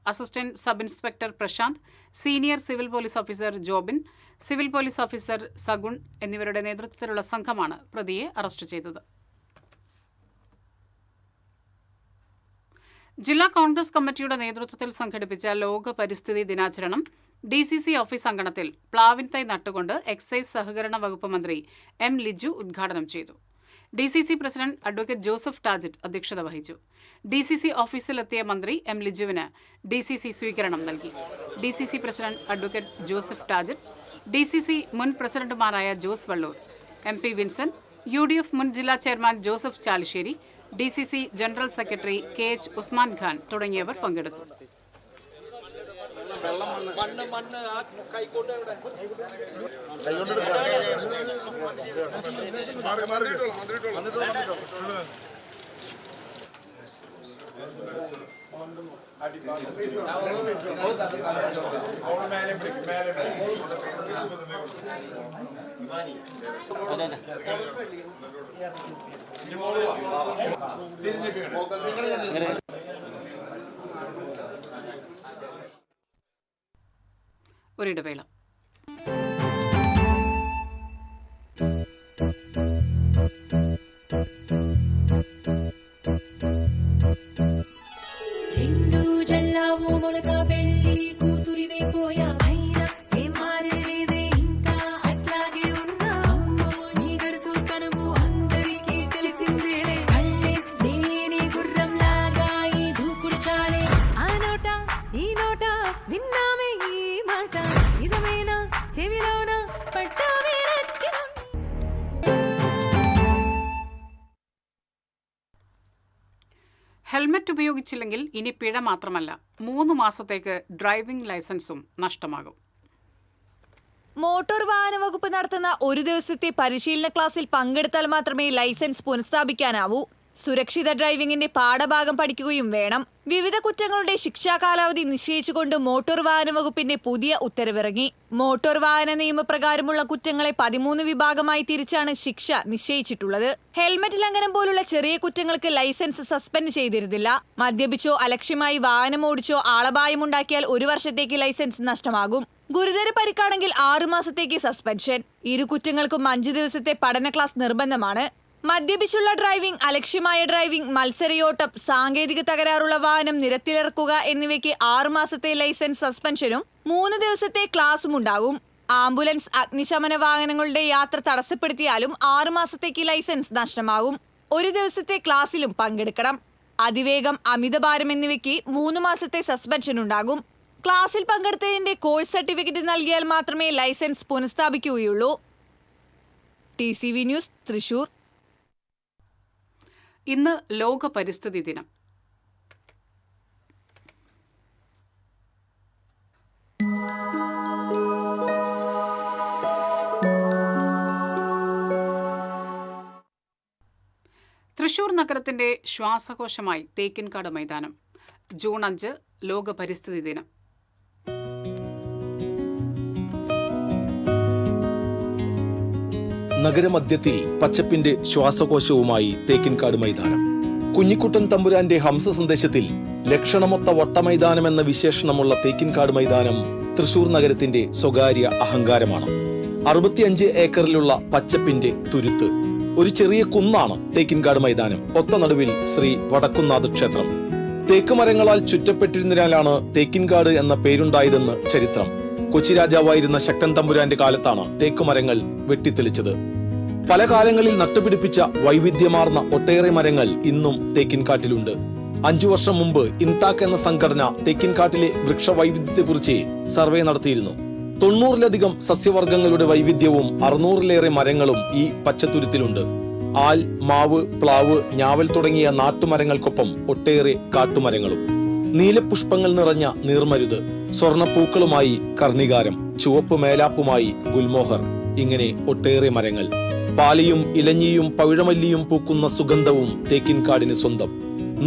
Assistant sub inspector Prasanth, senior civil police officer Jobin, civil police officer Sagun എന്നിവരുടെ നേതൃത്വത്തിലുള്ള സംഘമാണ് പ്രതിയെ അറസ്റ്റ് ചെയ്തത്. ജില്ലാ കോൺഗ്രസ് കമ്മിറ്റിയുടെ നേതൃത്വത്തിൽ സംഘടിപ്പിച്ച ലോക പരിസ്ഥിതി ദിനാചരണം DCC ഓഫീസ് അങ്കണത്തിൽ പ്ലാവിൻ തൈ നട്ടുകൊണ്ട് എക്സൈസ് സഹകരണ വകുപ്പ് മന്ത്രി M. ലിജു ഉദ്ഘാടനം ചെയ്തു. DCC പ്രസിഡന്റ് അഡ്വക്കേറ്റ് ജോസഫ് ടാജറ്റ് അധ്യക്ഷത വഹിച്ചു. DCC ഓഫീസിലെത്തിയ മന്ത്രി M. ലിജുവിന് DCC സ്വീകരണം നൽകി. DCC president advocate Joseph Tajet, DCC മുൻ പ്രസിഡന്റുമാരായ ജോസ് വള്ളൂർ, MP വിൻസെന്റ്, UDF മുൻ ജില്ലാ chairman Joseph Chalissery, DCC general secretary KH Usman Khan തുടങ്ങിയവർ പങ്കെടുത്തു. ഒരിടവേള. ഹെൽമറ്റ് ഉപയോഗിച്ചില്ലെങ്കിൽ ഇനി പിഴ മാത്രമല്ല 3 മാസത്തേക്ക് ഡ്രൈവിംഗ് ലൈസൻസും നഷ്ടമാകും. മോട്ടോർ വാഹന വകുപ്പ് നടത്തുന്ന ഒരു ദിവസത്തെ പരിശീലന ക്ലാസ്സിൽ പങ്കെടുത്താൽ മാത്രമേ ലൈസൻസ് പുനഃസ്ഥാപിക്കാനാവൂ. സുരക്ഷിത ഡ്രൈവിംഗിന്റെ പാഠഭാഗം പഠിക്കുകയും വേണം. വിവിധ കുറ്റങ്ങളുടെ ശിക്ഷാ കാലാവധി നിശ്ചയിച്ചുകൊണ്ട് മോട്ടോർ വാഹന വകുപ്പിന്റെ പുതിയ ഉത്തരവിറങ്ങി. മോട്ടോർ വാഹന നിയമപ്രകാരമുള്ള കുറ്റങ്ങളെ 13 വിഭാഗമായി തിരിച്ചാണ് ശിക്ഷ നിശ്ചയിച്ചിട്ടുള്ളത്. ഹെൽമറ്റ് ലംഘനം പോലുള്ള ചെറിയ കുറ്റങ്ങൾക്ക് ലൈസൻസ് സസ്പെൻഡ് ചെയ്തിരുന്നില്ല. മദ്യപിച്ചോ അലക്ഷ്യമായി വാഹനം ഓടിച്ചോ ആളപായമുണ്ടാക്കിയാൽ 1 വർഷത്തേക്ക് ലൈസൻസ് നഷ്ടമാകും. ഗുരുതര പരിക്കാണെങ്കിൽ 6 മാസത്തേക്ക് സസ്പെൻഷൻ. ഇരു കുറ്റങ്ങൾക്കും 5 ദിവസത്തെ പഠന ക്ലാസ് നിർബന്ധമാണ്. മദ്യപിച്ചുള്ള ഡ്രൈവിംഗ്, അലക്ഷ്യമായ ഡ്രൈവിംഗ്, മത്സരയോട്ടം, സാങ്കേതിക തകരാറുള്ള വാഹനം നിരത്തിലിറക്കുക എന്നിവയ്ക്ക് 6 മാസത്തെ ലൈസൻസ് സസ്പെൻഷനും 3 ദിവസത്തെ ക്ലാസും ഉണ്ടാകും. ആംബുലൻസ്, അഗ്നിശമന വാഹനങ്ങളുടെ യാത്ര തടസ്സപ്പെടുത്തിയാലും 6 മാസത്തേക്ക് ലൈസൻസ് നഷ്ടമാകും. 1 ദിവസത്തെ ക്ലാസ്സിലും പങ്കെടുക്കണം. അതിവേഗം, അമിതഭാരം എന്നിവയ്ക്ക് 3 മാസത്തെ സസ്പെൻഷൻ ഉണ്ടാകും. ക്ലാസ്സിൽ പങ്കെടുത്തതിന്റെ കോഴ്സ് സർട്ടിഫിക്കറ്റ് നൽകിയാൽ മാത്രമേ ലൈസൻസ് പുനഃസ്ഥാപിക്കുകയുള്ളൂ. TCV news, Thrissur. ഇന്ന് ലോക പരിസ്ഥിതി ദിനം. തൃശൂർ നഗരത്തിന്റെ ശ്വാസകോശമായി തേക്കിൻകാട് മൈതാനം. ജൂൺ 5 ലോക പരിസ്ഥിതി ദിനം. നഗരമധ്യത്തിൽ പച്ചപ്പിന്റെ ശ്വാസകോശവുമായി തേക്കിൻകാട് മൈതാനം. കുഞ്ഞിക്കുട്ടൻ തമ്പുരാന്റെ ഹംസ സന്ദേശത്തിൽ ലക്ഷണമൊത്ത വട്ടമൈതാനം എന്ന വിശേഷണമുള്ള തേക്കിൻകാട് മൈതാനം തൃശൂർ നഗരത്തിന്റെ സ്വകാര്യ അഹങ്കാരമാണ്. 65 ഏക്കറിലുള്ള പച്ചപ്പിന്റെ തുരുത്ത്. ഒരു ചെറിയ കുന്നാണ് തേക്കിൻകാട് മൈതാനം. ഒത്ത നടുവിൽ ശ്രീ വടക്കുന്നാഥ ക്ഷേത്രം. തേക്ക് മരങ്ങളാൽ ചുറ്റപ്പെട്ടിരുന്നതിനാലാണ് തേക്കിൻകാട് എന്ന പേരുണ്ടായതെന്ന് ചരിത്രം. കൊച്ചി രാജാവായിരുന്ന ശക്തൻ തമ്പുരാന്റെ കാലത്താണ് തേക്കുമരങ്ങൾ വെട്ടിത്തെളിച്ചത്. പല കാലങ്ങളിൽ നട്ടുപിടിപ്പിച്ച വൈവിധ്യമാർന്ന ഒട്ടേറെ മരങ്ങൾ ഇന്നും തേക്കിൻകാട്ടിലുണ്ട്. 5 വർഷം മുമ്പ് ഇൻടാക് എന്ന സംഘടന തേക്കിൻകാട്ടിലെ വൃക്ഷവൈവിധ്യത്തെക്കുറിച്ച് സർവേ നടത്തിയിരുന്നു. 90-ലധികം സസ്യവർഗ്ഗങ്ങളുടെ വൈവിധ്യവും 600-ലേറെ മരങ്ങളും ഈ പച്ചത്തുരുത്തിലുണ്ട്. ആൽ, മാവ്, പ്ലാവ്, ഞാവൽ തുടങ്ങിയ നാട്ടുമരങ്ങൾക്കൊപ്പം ഒട്ടേറെ കാട്ടുമരങ്ങളും. നീലപുഷ്പങ്ങൾ നിറഞ്ഞ നീർമരുത്, സ്വർണപ്പൂക്കളുമായി കർണികാരം, ചുവപ്പ് മേലാപ്പുമായി ഗുൽമോഹർ, ഇങ്ങനെ ഒട്ടേറെ മരങ്ങൾ. പാലിയും ഇലഞ്ഞിയും പവിഴമല്ലിയും പൂക്കുന്ന സുഗന്ധവും തേക്കിൻകാടിന് സ്വന്തം.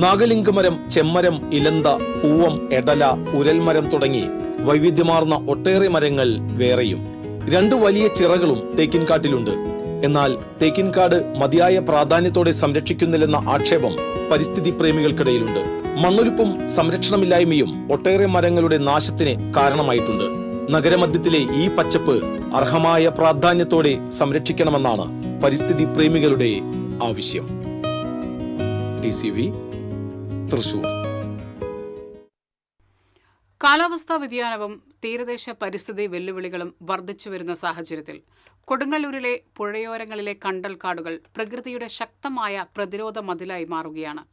നാഗലിംഗമരം, ചെമ്മരം, ഇലന്ത, പൂവം, എടല, ഉരൽമരം തുടങ്ങി വൈവിധ്യമാർന്ന ഒട്ടേറെ മരങ്ങൾ വേറെയും. 2 വലിയ ചിറകളും തേക്കിൻകാട്ടിലുണ്ട്. എന്നാൽ തേക്കിൻകാട് മതിയായ പ്രാധാന്യത്തോടെ സംരക്ഷിക്കുന്നില്ലെന്ന ആക്ഷേപം പരിസ്ഥിതി പ്രേമികൾക്കിടയിലുണ്ട്. മണ്ണൊലിപ്പും സംരക്ഷണമില്ലായ്മയും ഒട്ടേറെ മരങ്ങളുടെ നാശത്തിന് കാരണമായിട്ടുണ്ട്. നഗരമധ്യത്തിലെ ഈ പച്ചപ്പ് അർഹമായ പ്രാധാന്യത്തോടെ സംരക്ഷിക്കണമെന്നാണ് പരിസ്ഥിതി പ്രേമികളുടെ ആവശ്യം. TCV, തൃശൂർ. കാലാവസ്ഥാ വ്യതിയാനവും തീരദേശ പരിസ്ഥിതി വെല്ലുവിളികളും വർദ്ധിച്ചുവരുന്ന സാഹചര്യത്തിൽ കൊടുങ്ങല്ലൂരിലെ പുഴയോരങ്ങളിലെ കണ്ടൽക്കാടുകൾ പ്രകൃതിയുടെ ശക്തമായ പ്രതിരോധ മതിലായി മാറുകയാണ്.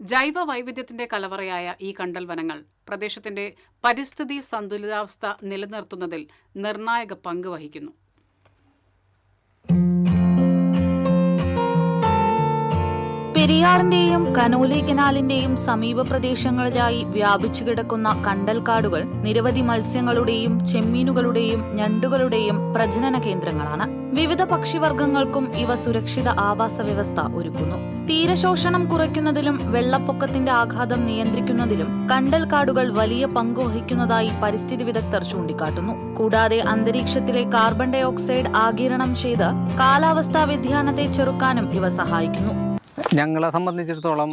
ജൈവ വൈവിധ്യത്തിന്റെ കലവറയായ ഈ കണ്ടൽ വനങ്ങൾ പ്രദേശത്തിന്റെ പരിസ്ഥിതി സന്തുലിതാവസ്ഥ നിലനിർത്തുന്നതിൽ നിർണായക പങ്ക് വഹിക്കുന്നു. പെരിയാറിന്റെയും കനോലി കനാലിന്റെയും സമീപ പ്രദേശങ്ങളിലായി വ്യാപിച്ചു കിടക്കുന്ന കണ്ടൽക്കാടുകൾ നിരവധി മത്സ്യങ്ങളുടെയും ചെമ്മീനുകളുടെയും ഞണ്ടുകളുടെയും പ്രജനന കേന്ദ്രങ്ങളാണ്. വിവിധ പക്ഷിവർഗങ്ങൾക്കും ഇവ സുരക്ഷിത ആവാസ വ്യവസ്ഥ ഒരുക്കുന്നു. തീരശോഷണം കുറയ്ക്കുന്നതിലും വെള്ളപ്പൊക്കത്തിന്റെ ആഘാതം നിയന്ത്രിക്കുന്നതിലും കണ്ടൽക്കാടുകൾ വലിയ പങ്ക് വഹിക്കുന്നതായി പരിസ്ഥിതി വിദഗ്ധർ ചൂണ്ടിക്കാട്ടുന്നു. കൂടാതെ അന്തരീക്ഷത്തിലെ കാർബൺ ഡൈ ഓക്സൈഡ് ആഗിരണം ചെയ്ത് കാലാവസ്ഥാ വ്യതിയാനത്തെ ചെറുക്കാനും ഇവ സഹായിക്കുന്നു. ഞങ്ങളെ സംബന്ധിച്ചിടത്തോളം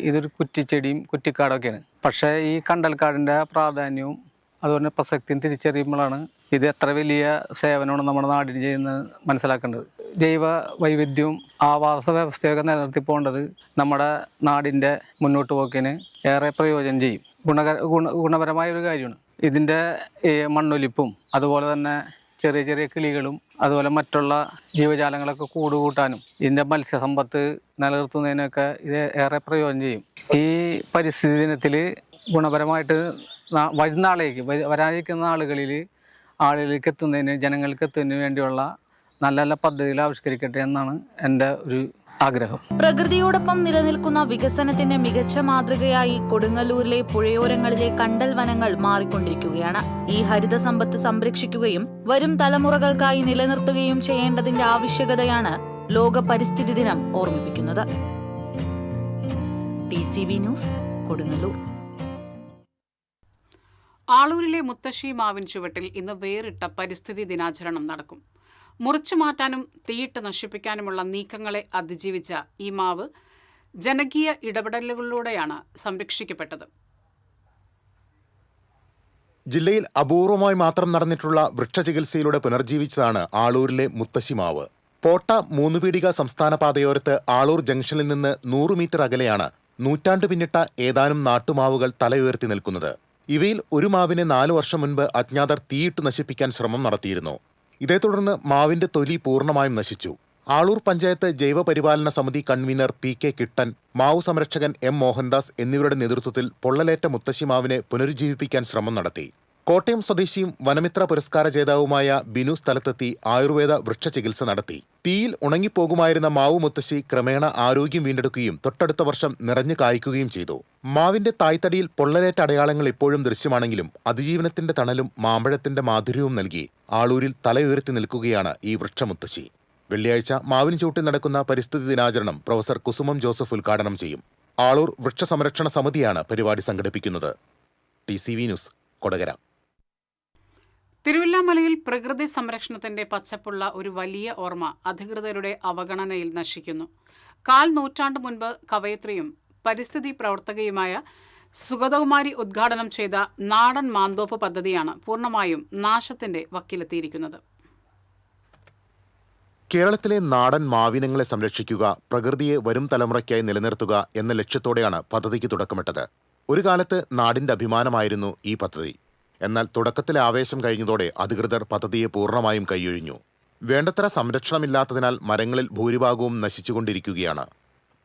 ഇതൊരു കുറ്റിച്ചെടിയും കുറ്റിക്കാടൊക്കെയാണ്. പക്ഷേ ഈ കണ്ടൽക്കാടിൻ്റെ പ്രാധാന്യവും അതുപോലെ പ്രസക്തിയും തിരിച്ചറിയുമ്പോഴാണ് ഇത് എത്ര വലിയ സേവനമാണ് നമ്മുടെ നാടിന് ചെയ്യുന്നത് മനസ്സിലാക്കേണ്ടത്. ജൈവ വൈവിധ്യവും ആവാസ വ്യവസ്ഥയൊക്കെ നിലനിർത്തി പോകേണ്ടത് നമ്മുടെ നാടിൻ്റെ മുന്നോട്ട് പോക്കിന് ഏറെ പ്രയോജനം ചെയ്യും. ഗുണപരമായ ഒരു കാര്യമാണ്. ഇതിൻ്റെ മണ്ണൊലിപ്പും അതുപോലെ തന്നെ ചെറിയ ചെറിയ കിളികളും അതുപോലെ മറ്റുള്ള ജീവജാലങ്ങളൊക്കെ കൂടുകൂട്ടാനും ഇതിൻ്റെ മത്സ്യസമ്പത്ത് നിലനിർത്തുന്നതിനൊക്കെ ഇത് ഏറെ പ്രയോജനം ചെയ്യും. ഈ പരിസ്ഥിതി ദിനത്തിൽ ഗുണപരമായിട്ട് വരുന്നാളേക്ക് വരാനിരിക്കുന്ന ആളുകളിലേക്ക് എത്തുന്നതിന് ജനങ്ങൾക്ക് എത്തുന്നതിന് വേണ്ടിയുള്ള നല്ല നല്ല പദ്ധതികൾ ആവിഷ്കരിക്കട്ടെ എന്നാണ് എൻ്റെ ഒരു ആഗ്രഹം. പ്രകൃതിയോടൊപ്പം നിലനിൽക്കുന്ന വികസനത്തിന്റെ മികച്ച മാതൃകയായി കൊടുങ്ങല്ലൂരിലെ പുഴയോരങ്ങളിലെ കണ്ടൽ വനങ്ങൾ മാറിക്കൊണ്ടിരിക്കുകയാണ്. ഈ ഹരിത സമ്പത്ത് സംരക്ഷിക്കുകയും വരും തലമുറകൾക്കായി നിലനിർത്തുകയും ചെയ്യേണ്ടതിന്റെ ആവശ്യകതയാണ് ലോക പരിസ്ഥിതി ദിനം ഓർമ്മിപ്പിക്കുന്നത്. TCV news, Kodungallur. ആളൂരിലെ മുത്തശ്ശി മാവിൻ ചുവട്ടിൽ ഇന്ന് വേറിട്ട പരിസ്ഥിതി ദിനാചരണം നടക്കും. മുറിച്ചു മാറ്റാനും തീയിട്ട് നശിപ്പിക്കാനുമുള്ള നീക്കങ്ങളെ അതിജീവിച്ച ഈ മാവ് ജനകീയ ഇടപെടലുകളിലൂടെയാണ് സംരക്ഷിക്കപ്പെട്ടത്. ജില്ലയിൽ അപൂർവമായി മാത്രം നടന്നിട്ടുള്ള വൃക്ഷചികിത്സയിലൂടെ പുനർജീവിച്ചതാണ് ആളൂരിലെ മുത്തശ്ശി മാവ്. പോട്ട 3 പീടിക സംസ്ഥാന പാതയോരത്ത് ആളൂർ ജംഗ്ഷനിൽ നിന്ന് 100 മീറ്റർ അകലെയാണ് നൂറ്റാണ്ട് പിന്നിട്ട ഏതാനും നാട്ടുമാവുകൾ തലയുയർത്തി നിൽക്കുന്നത്. ഇവയിൽ ഒരു മാവിനെ 4 വർഷം മുൻപ് അജ്ഞാതർ തീയിട്ട് നശിപ്പിക്കാൻ ശ്രമം നടത്തിയിരുന്നു. ഇതേ തുടർന്ന് മാവിന്റെ തൊലി പൂർണ്ണമായും നശിച്ചു. ആളൂർ പഞ്ചായത്ത് ജൈവപരിപാലന സമിതി കൺവീനർ PK കിട്ടൻ, മാവു സംരക്ഷകൻ M മോഹൻദാസ് എന്നിവരുടെ നേതൃത്വത്തിൽ പൊള്ളലേറ്റ മുത്തശ്ശി മാവിനെ പുനരുജ്ജീവിപ്പിക്കാൻ ശ്രമം നടത്തി. കോട്ടയം സ്വദേശിയും വനമിത്ര പുരസ്കാര ജേതാവുമായ ബിനു സ്ഥലത്തെത്തി ആയുർവേദ വൃക്ഷചികിത്സ നടത്തി. തീയിൽ ഉണങ്ങിപ്പോകുമായിരുന്ന മാവു മുത്തശ്ശി ക്രമേണ ആരോഗ്യം വീണ്ടെടുക്കുകയും തൊട്ടടുത്ത വർഷം നിറഞ്ഞു കായ്ക്കുകയും ചെയ്തു. മാവിന്റെ തായ്തടിയിൽ പൊള്ളലേറ്റ അടയാളങ്ങൾ ഇപ്പോഴും ദൃശ്യമാണെങ്കിലും അതിജീവനത്തിന്റെ തണലും മാമ്പഴത്തിന്റെ മാധുര്യവും നൽകി ആളൂരിൽ തലയുയർത്തി നിൽക്കുകയാണ് ഈ വൃക്ഷമുത്തശ്ശി. വെള്ളിയാഴ്ച മാവിൻ ചൂട്ടിൽ നടക്കുന്ന പരിസ്ഥിതി ദിനാചരണം പ്രൊഫസർ കുസുമം ജോസഫ് ഉദ്ഘാടനം ചെയ്യും. ആളൂർ വൃക്ഷസംരക്ഷണ സമിതിയാണ് പരിപാടി സംഘടിപ്പിക്കുന്നത്. TCV news, Kodakara. തിരുവില്ലാമലയിൽ പ്രകൃതി സംരക്ഷണത്തിന്റെ പച്ചപ്പുള്ള ഒരു വലിയ ഓർമ്മ അധികൃതരുടെ അവഗണനയിൽ നശിക്കുന്നു. 1/4 നൂറ്റാണ്ട് മുൻപ് കവയത്രിയും പരിസ്ഥിതി പ്രവർത്തകയുമായ സുഗതകുമാരി ഉദ്ഘാടനം ചെയ്ത നാടൻ മാന്തോപ്പ് പദ്ധതിയാണ് പൂർണ്ണമായും നാശത്തിന്റെ വക്കിലെത്തിയിരിക്കുന്നത്. കേരളത്തിലെ നാടൻ മാവിനങ്ങളെ സംരക്ഷിക്കുക, പ്രകൃതിയെ വരും തലമുറയ്ക്കായി നിലനിർത്തുക എന്ന ലക്ഷ്യത്തോടെയാണ് പദ്ധതിക്ക് തുടക്കമിട്ടത്. ഒരു കാലത്ത് നാടിന്റെ അഭിമാനമായിരുന്നു ഈ പദ്ധതി. എന്നാൽ തുടക്കത്തിലെ ആവേശം കഴിഞ്ഞതോടെ അധികൃതർ പദ്ധതിയെ പൂർണ്ണമായും കൈയൊഴിഞ്ഞു. വേണ്ടത്ര സംരക്ഷണമില്ലാത്തതിനാൽ മരങ്ങളിൽ ഭൂരിഭാഗവും നശിച്ചുകൊണ്ടിരിക്കുകയാണ്.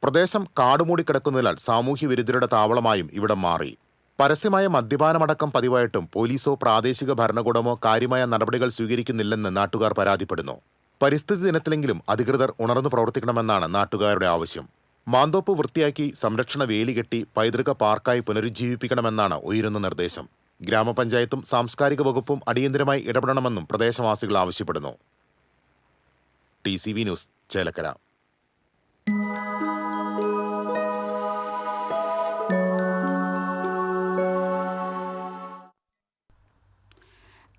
പ്രദേശം കാടുമൂടി കിടക്കുന്നതിനാൽ സാമൂഹ്യ വിരുദ്ധരുടെ താവളമായും ഇവിടം മാറി. പരസ്യമായ മദ്യപാനമടക്കം പതിവായിട്ടും പോലീസോ പ്രാദേശിക ഭരണകൂടമോ കാര്യമായ നടപടികൾ സ്വീകരിക്കുന്നില്ലെന്ന് നാട്ടുകാർ പരാതിപ്പെടുന്നു. പരിസ്ഥിതി ദിനത്തിലെങ്കിലും അധികൃതർ ഉണർന്നു പ്രവർത്തിക്കണമെന്നാണ് നാട്ടുകാരുടെ ആവശ്യം. മാന്തോപ്പ് വൃത്തിയാക്കി സംരക്ഷണ വേലി കെട്ടി പൈതൃക പാർക്കായി പുനരുജ്ജീവിപ്പിക്കണമെന്നാണ് ഉയരുന്ന നിർദ്ദേശം. ഗ്രാമപഞ്ചായത്തും സാംസ്കാരിക വകുപ്പും അടിയന്തരമായി ഇടപെടണമെന്നും പ്രദേശവാസികൾ ആവശ്യപ്പെടുന്നു. TCV news, Chelakkara.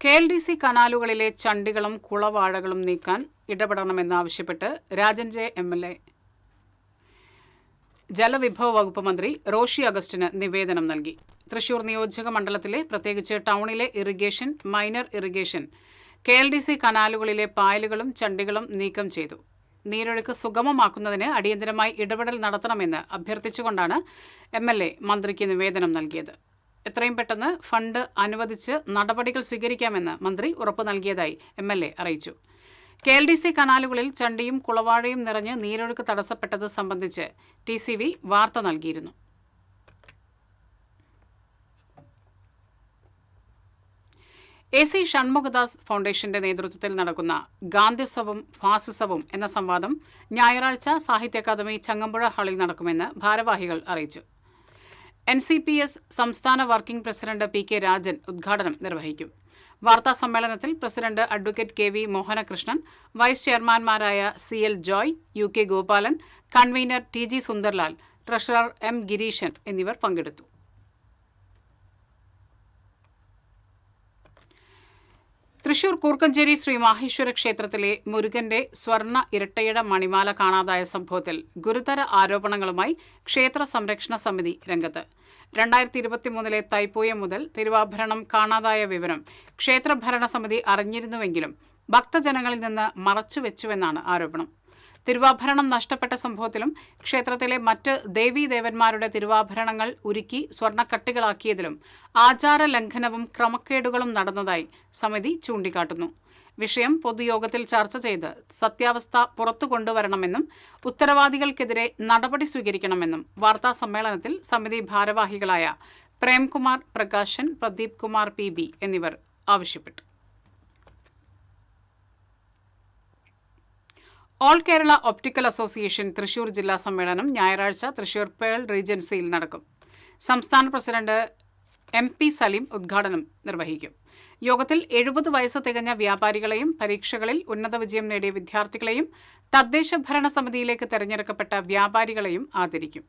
KLDC കനാലുകളിലെ ചണ്ടികളും കുളവാഴകളും നീക്കാൻ ഇടപെടണമെന്നാവശ്യപ്പെട്ട് രാജൻ ജെ MLA ജലവിഭവ വകുപ്പ് മന്ത്രി റോഷി അഗസ്റ്റിന് നിവേദനം നൽകി. തൃശൂർ നിയോജക മണ്ഡലത്തിലെ പ്രത്യേകിച്ച് ടൗണിലെ ഇറിഗേഷൻ, മൈനർ ഇറിഗേഷൻ, KLDC കനാലുകളിലെ പായലുകളും ചണ്ടികളും നീക്കം ചെയ്തു. നീരൊഴുക്ക് സുഗമമാക്കുന്നതിന് അടിയന്തരമായി ഇടപെടൽ നടത്തണമെന്ന് അഭ്യർത്ഥിച്ചുകൊണ്ടാണ് MLA മന്ത്രിക്ക് നിവേദനം നൽകിയത്. എത്രയും പെട്ടെന്ന് ഫണ്ട് അനുവദിച്ച് നടപടികൾ സ്വീകരിക്കാമെന്ന് മന്ത്രി ഉറപ്പ് നൽകിയതായി MLA അറിയിച്ചു. KLDC കനാലുകളിൽ ചണ്ടിയും കുളവാഴയും നിറഞ്ഞ് നീരൊഴുക്ക് തടസ്സപ്പെട്ടത് സംബന്ധിച്ച് TCV വാർത്ത നൽകിയിരുന്നു. AC ഷൺമുഖദാസ് ഫൗണ്ടേഷന്റെ നേതൃത്വത്തിൽ നടക്കുന്ന ഗാന്ധിസവും ഫാസിസവും എന്ന സംവാദം ഞായറാഴ്ച സാഹിത്യ അക്കാദമി ചങ്ങമ്പുഴ ഹാളിൽ നടക്കുമെന്ന് ഭാരവാഹികൾ അറിയിച്ചു. NCPS സംസ്ഥാന വർക്കിംഗ് പ്രസിഡന്റ് PK രാജൻ ഉദ്ഘാടനം നിർവഹിക്കും. വാർത്താസമ്മേളനത്തിൽ president advocate KV Mohanakrishnan, vice ചെയർമാൻമാരായ CL Joy, UK Gopalan, convener TG Sundarlal, treasurer M Gireeshan എന്നിവർ പങ്കെടുത്തു. തൃശൂർ കൂർക്കഞ്ചേരി ശ്രീ മാഹേശ്വര ക്ഷേത്രത്തിലെ മുരുകന്റെ സ്വർണ്ണ ഇരട്ടയിട മണിമാല കാണാതായ സംഭവത്തിൽ ഗുരുതര ആരോപണങ്ങളുമായി ക്ഷേത്ര സംരക്ഷണ സമിതി രംഗത്ത്. 2023 തൈപ്പൂയം മുതൽ തിരുവാഭരണം കാണാതായ വിവരം ക്ഷേത്ര ഭരണസമിതി അറിഞ്ഞിരുന്നുവെങ്കിലും ഭക്തജനങ്ങളിൽ നിന്ന് മറച്ചുവെച്ചുവെന്നാണ് ആരോപണം. തിരുവാഭരണം നഷ്ടപ്പെട്ട സംഭവത്തിലും ക്ഷേത്രത്തിലെ മറ്റ് ദേവീദേവന്മാരുടെ തിരുവാഭരണങ്ങൾ ഉരുക്കി സ്വർണ്ണക്കട്ടികളാക്കിയതിലും ആചാര ലംഘനവും ക്രമക്കേടുകളും നടന്നതായി സമിതി ചൂണ്ടിക്കാട്ടുന്നു. വിഷയം പൊതുയോഗത്തിൽ ചർച്ച ചെയ്ത് സത്യാവസ്ഥ പുറത്തു കൊണ്ടുവരണമെന്നും ഉത്തരവാദികൾക്കെതിരെ നടപടി സ്വീകരിക്കണമെന്നും വാർത്താസമ്മേളനത്തിൽ സമിതി ഭാരവാഹികളായ പ്രേംകുമാർ പ്രകാശൻ, പ്രദീപ് കുമാർ PB എന്നിവർ ആവശ്യപ്പെട്ടു. All Kerala optical association Thrissur ജില്ലാ സമ്മേളനം ഞായറാഴ്ച തൃശൂർ പേൾ റീജൻസിയിൽ നടക്കും. സംസ്ഥാന പ്രസിഡന്റ് MP സലീം ഉദ്ഘാടനം നിർവഹിക്കും. യോഗത്തിൽ 70 വയസ്സ് തികഞ്ഞ വ്യാപാരികളെയും പരീക്ഷകളിൽ ഉന്നത വിജയം നേടിയ വിദ്യാർത്ഥികളെയും തദ്ദേശ ഭരണ സമിതിയിലേക്ക് തെരഞ്ഞെടുക്കപ്പെട്ട വ്യാപാരികളെയും ആദരിക്കും.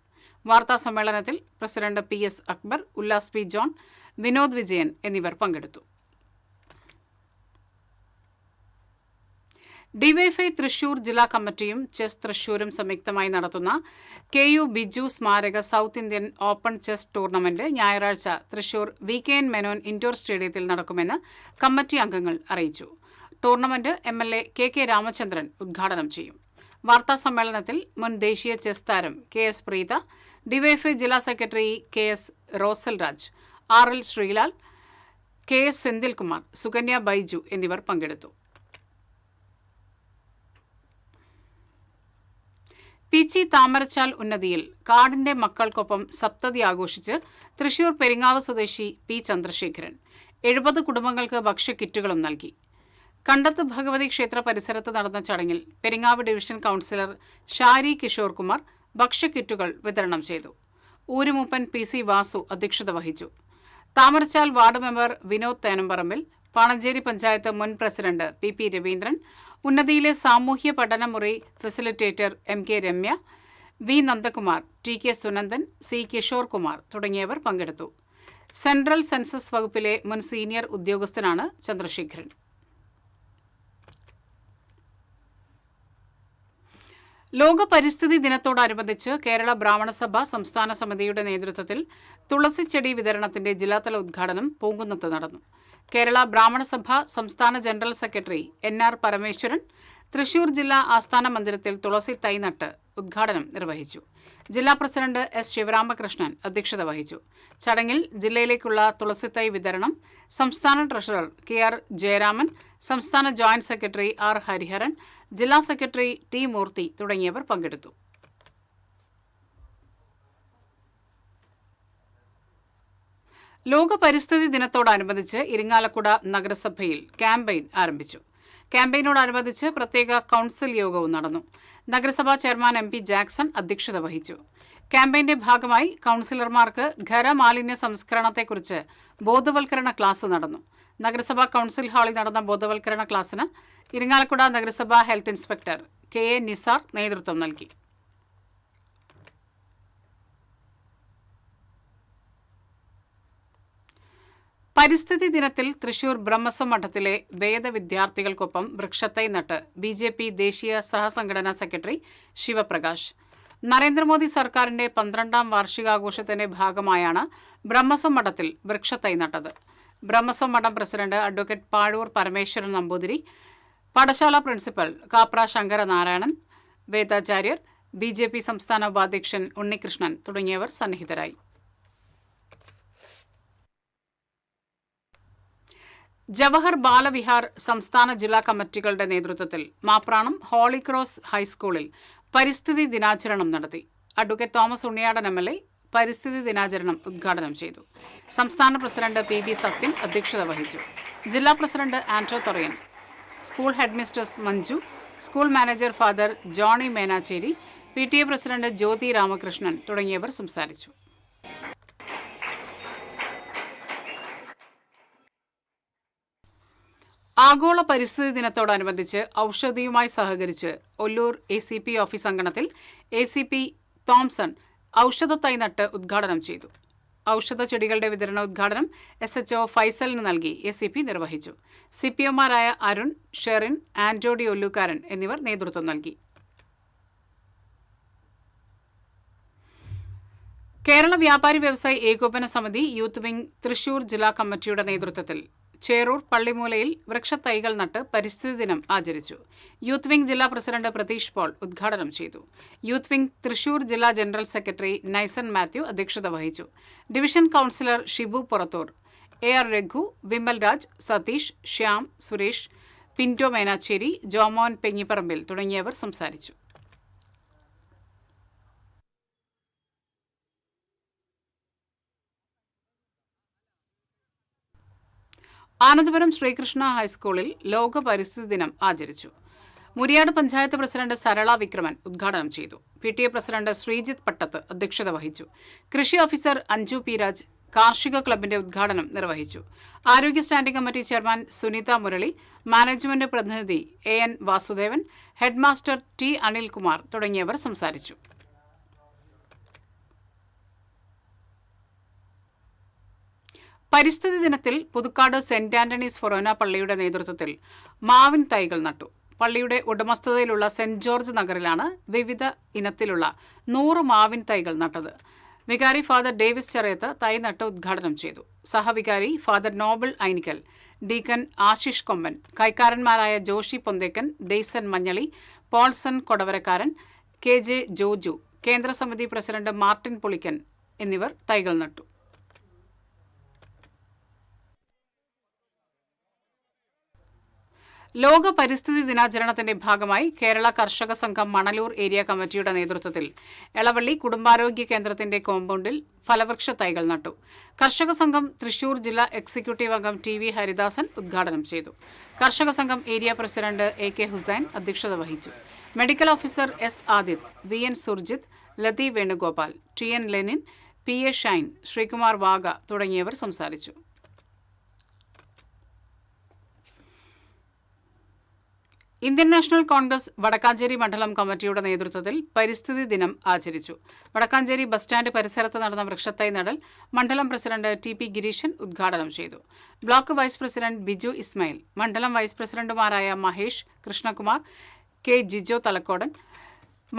വാർത്താ സമ്മേളനത്തിൽ president PS Akbar, Ullas P John, Vinod Vijayan എന്നിവർ പങ്കെടുത്തു. ഡിവൈഎഫ്ഐ തൃശൂർ ജില്ലാ കമ്മിറ്റിയും ചെസ് തൃശൂരും സംയുക്തമായി നടത്തുന്ന KU ബിജു സ്മാരക south Indian open chess tournament ഞായറാഴ്ച തൃശൂർ VKN മേനോൻ ഇൻഡോർ സ്റ്റേഡിയത്തിൽ നടക്കുമെന്ന് കമ്മിറ്റി അംഗങ്ങൾ അറിയിച്ചു. ടൂർണമെന്റ് MLA KK രാമചന്ദ്രൻ ഉദ്ഘാടനം ചെയ്യും. വാർത്താ സമ്മേളനത്തിൽ മുൻ ദേശീയ ചെസ് താരം KS പ്രീത, ഡിവൈഎഫ്ഐ ജില്ലാ secretary KS Rosell Raj, RL Sreelal, KS Senthilkumar, Sukanya Baiju എന്നിവർ പങ്കെടുത്തു. പീച്ചി താമരച്ചാൽ ഉന്നതിയിൽ കാടിന്റെ മക്കൾക്കൊപ്പം സപ്തതി ആഘോഷിച്ച് തൃശൂർ പെരിങ്ങാവ് സ്വദേശി P ചന്ദ്രശേഖരൻ 70 കുടുംബങ്ങൾക്ക് ഭക്ഷ്യക്കിറ്റുകളും നൽകി. കണ്ടത്ത് ഭഗവതി ക്ഷേത്ര പരിസരത്ത് നടന്ന ചടങ്ങിൽ പെരിങ്ങാവ് ഡിവിഷൻ കൗൺസിലർ ഷാരി കിഷോർ കുമാർ ഭക്ഷ്യക്കിറ്റുകൾ വിതരണം ചെയ്തു. ഊരുമൂപ്പൻ PC വാസു അധ്യക്ഷത വഹിച്ചു. താമരച്ചാൽ വാർഡ് മെമ്പർ വിനോദ് തേനമ്പറമ്പിൽ, പാണഞ്ചേരി പഞ്ചായത്ത് മുൻ പ്രസിഡന്റ് PP രവീന്ദ്രൻ, ഉന്നതിയിലെ സാമൂഹ്യ പഠനമുറി facilitator MK Ramya, V Nandakumar, TK Sunandan, C Kishore Kumar തുടങ്ങിയവർ പങ്കെടുത്തു. സെൻട്രൽ സെൻസസ് വകുപ്പിലെ മുൻ സീനിയർ ഉദ്യോഗസ്ഥനാണ് ചന്ദ്രശേഖരൻ. ലോക പരിസ്ഥിതി ദിനത്തോടനുബന്ധിച്ച് കേരള ബ്രാഹ്മണ സഭ സംസ്ഥാന സമിതിയുടെ നേതൃത്വത്തിൽ തുളസിച്ചെടി വിതരണത്തിന്റെ ജില്ലാതല ഉദ്ഘാടനം പൂങ്കുന്നത്ത് നടന്നു. കേരള ബ്രാഹ്മണ സഭ സംസ്ഥാന general secretary NR Parameswaran Thrissur ജില്ലാ ആസ്ഥാന മന്ദിരത്തിൽ തുളസി തൈ നട്ട് ഉദ്ഘാടനം നിർവഹിച്ചു. ജില്ലാ പ്രസിഡന്റ് S ശിവരാമകൃഷ്ണൻ അധ്യക്ഷത വഹിച്ചു. ചടങ്ങിൽ ജില്ലയിലേക്കുള്ള തുളസി തൈ വിതരണം സംസ്ഥാന ട്രഷറർ KR ജയരാമൻ, സംസ്ഥാന ജോയിന്റ് സെക്രട്ടറി R ഹരിഹരൻ, ജില്ലാ സെക്രട്ടറി T മൂർത്തി തുടങ്ങിയവർ പങ്കെടുത്തു. ലോക പരിസ്ഥിതി ദിനത്തോടനുബന്ധിച്ച് ഇരിങ്ങാലക്കുട നഗരസഭയിൽ ക്യാമ്പയിൻ ആരംഭിച്ചു. ക്യാമ്പയിനോടനുബന്ധിച്ച് പ്രത്യേക കൗൺസിൽ യോഗവും നടന്നു. നഗരസഭാ ചെയർമാൻ MP ജാക്സൺ അധ്യക്ഷത വഹിച്ചു. ക്യാമ്പയിന്റെ ഭാഗമായി കൗൺസിലർമാർക്ക് ഖരമാലിന്യ സംസ്കരണത്തെക്കുറിച്ച് ബോധവൽക്കരണ ക്ലാസ് നടന്നു. നഗരസഭാ കൗൺസിൽ ഹാളിൽ നടന്ന ബോധവൽക്കരണ ക്ലാസ്സിന് ഇരിങ്ങാലക്കുട നഗരസഭാ ഹെൽത്ത് ഇൻസ്പെക്ടർ KA നിസാർ നേതൃത്വം നൽകി. പരിസ്ഥിതി ദിനത്തിൽ തൃശൂർ ബ്രഹ്മസം മഠത്തിലെ വേദവിദ്യാർത്ഥികൾക്കൊപ്പം വൃക്ഷത്തൈ നട്ട് BJP ദേശീയ സഹസംഘടനാ സെക്രട്ടറി ശിവപ്രകാശ്. നരേന്ദ്രമോദി സർക്കാരിന്റെ 12ാം വാർഷികാഘോഷത്തിന്റെ ഭാഗമായാണ് ബ്രഹ്മസം മഠത്തിൽ വൃക്ഷത്തൈ നട്ടത്. ബ്രഹ്മസം മഠം പ്രസിഡന്റ് അഡ്വക്കേറ്റ് പാഴൂർ പരമേശ്വരൻ നമ്പൂതിരി, പാഠശാല പ്രിൻസിപ്പൽ കാപ്ര ശങ്കരനാരായണൻ, വേദാചാര്യർ, BJP സംസ്ഥാന ഉപാധ്യക്ഷൻ ഉണ്ണികൃഷ്ണൻ തുടങ്ങിയവർ സന്നിഹിതരായി. ജവഹർ ബാലവിഹാർ സംസ്ഥാന ജില്ലാ കമ്മിറ്റികളുടെ നേതൃത്വത്തിൽ മാപ്രാണം ഹോളി ക്രോസ് ഹൈസ്കൂളിൽ പരിസ്ഥിതി ദിനാചരണം നടത്തി. അഡ്വക്കേറ്റ് തോമസ് ഉണ്ണിയാടൻ MLA പരിസ്ഥിതി ദിനാചരണം ഉദ്ഘാടനം ചെയ്തു. സംസ്ഥാന പ്രസിഡന്റ് PB സത്യൻ അധ്യക്ഷത വഹിച്ചു. ജില്ലാ president Anto Thorayan, school headmistress Manju, school manager father Johny Menachery, PTA president Jyothi Ramakrishnan തുടങ്ങിയവർ സംസാരിച്ചു. ആഗോള പരിസ്ഥിതി ദിനത്തോടനുബന്ധിച്ച് ഔഷധിയുമായി സഹകരിച്ച് ഒല്ലൂർ ACP ഓഫീസ് അങ്കണത്തിൽ ACP തോംസൺ ഔഷധത്തൈ നട്ട് ഉദ്ഘാടനം ചെയ്തു. ഔഷധ ചെടികളുടെ വിതരണ ഉദ്ഘാടനം SHO ഫൈസലിന് നൽകി ACP നിർവഹിച്ചു. CPOമാരായ അരുൺ, ഷെറിൻ, ആന്റോഡി ഒല്ലൂക്കാരൻ എന്നിവർ നേതൃത്വം നൽകി. കേരള വ്യാപാരി വ്യവസായി ഏകോപന സമിതി യൂത്ത് വിംഗ് തൃശൂർ ജില്ലാ കമ്മിറ്റിയുടെ നേതൃത്വത്തിൽ ചേറൂർ പള്ളിമൂലയിൽ വൃക്ഷത്തൈകൾ നട്ട് പരിസ്ഥിതി ദിനം ആചരിച്ചു. യൂത്ത് വിംഗ് ജില്ലാ പ്രസിഡന്റ് പ്രതീഷ് പോൾ ഉദ്ഘാടനം ചെയ്തു. യൂത്ത് വിംഗ് തൃശൂർ ജില്ലാ ജനറൽ സെക്രട്ടറി നൈസൺ മാത്യു അധ്യക്ഷത വഹിച്ചു. Division councillor Shibu Purathur, AR Raghu, Vimal Raj, Satheesh, Shyam, Suresh, Pinto Menachery, Jomon Pengiparambil തുടങ്ങിയവർ സംസാരിച്ചു. ആനന്ദപുരം ശ്രീകൃഷ്ണ ഹൈസ്കൂളിൽ ലോക പരിസ്ഥിതി ദിനം ആചരിച്ചു. മുരിയാട് പഞ്ചായത്ത് പ്രസിഡന്റ് സരള വിക്രമൻ ഉദ്ഘാടനം ചെയ്തു. PTA പ്രസിഡന്റ് ശ്രീജിത്ത് പട്ടത്ത് അധ്യക്ഷത വഹിച്ചു. കൃഷി ഓഫീസർ അഞ്ജു P. രാജ് കാർഷിക ക്ലബിന്റെ ഉദ്ഘാടനം നിർവഹിച്ചു. ആരോഗ്യ standing committee chairman Sunitha Murali, management പ്രതിനിധി AN Vasudevan, headmaster T. Anilkumar തുടങ്ങിയവർ സംസാരിച്ചു. പരിസ്ഥിതി ദിനത്തിൽ പുതുക്കാട് സെന്റ് ആന്റണീസ് ഫൊറോന പള്ളിയുടെ നേതൃത്വത്തിൽ മാവിൻ തൈകൾ നട്ടു. പള്ളിയുടെ ഉടമസ്ഥതയിലുള്ള സെന്റ് ജോർജ് നഗറിലാണ് വിവിധ ഇനത്തിലുള്ള 100 മാവിൻ തൈകൾ നട്ടത്. വികാരി ഫാദർ ഡേവിസ് ചെറിയത്ത് തൈ നട്ട് ഉദ്ഘാടനം ചെയ്തു. സഹവികാരി ഫാദർ നോബിൾ ഐനിക്കൽ, ഡീക്കൻ ആശിഷ് കൊമ്പൻ, കൈക്കാരന്മാരായ ജോഷി പൊന്തേക്കൻ, ഡെയ്സൺ മഞ്ഞളി, പോൾസൺ കൊടവരക്കാരൻ, KJ ജോജു, കേന്ദ്രസമിതി പ്രസിഡന്റ് മാർട്ടിൻ പുളിക്കൻ എന്നിവർ തൈകൾ നട്ടു. ലോക പരിസ്ഥിതി ദിനാചരണത്തിന്റെ ഭാഗമായി കേരള കർഷക സംഘം മണലൂർ ഏരിയ കമ്മിറ്റിയുടെ നേതൃത്വത്തിൽ എളവള്ളി കുടുംബാരോഗ്യ കേന്ദ്രത്തിന്റെ കോമ്പൗണ്ടിൽ ഫലവൃക്ഷ തൈകൾ നട്ടു. കർഷക സംഘം തൃശൂർ ജില്ലാ എക്സിക്യൂട്ടീവ് അംഗം TV ഹരിദാസൻ ഉദ്ഘാടനം ചെയ്തു. കർഷക സംഘം ഏരിയ പ്രസിഡന്റ് AK ഹുസൈൻ അധ്യക്ഷത വഹിച്ചു. Medical officer S. Adith, VN Surjith, Lathi Venugopal, TN Lenin, PA Shine, Sreekumar Vaga തുടങ്ങിയവർ സംസാരിച്ചു. ഇന്ത്യൻ നാഷണൽ കോൺഗ്രസ് വടക്കാഞ്ചേരി മണ്ഡലം കമ്മിറ്റിയുടെ നേതൃത്വത്തിൽ പരിസ്ഥിതി ദിനം ആചരിച്ചു. വടക്കാഞ്ചേരി ബസ് സ്റ്റാൻഡ് പരിസരത്ത് നടന്ന വൃക്ഷത്തൈ നടൽ മണ്ഡലം പ്രസിഡന്റ് TP ഗിരീശൻ ഉദ്ഘാടനം ചെയ്തു. Block vice president Biju Ismail, മണ്ഡലം വൈസ് പ്രസിഡന്റുമാരായ മഹേഷ്, കൃഷ്ണകുമാർ, K. ജിജോ തലക്കോടൻ,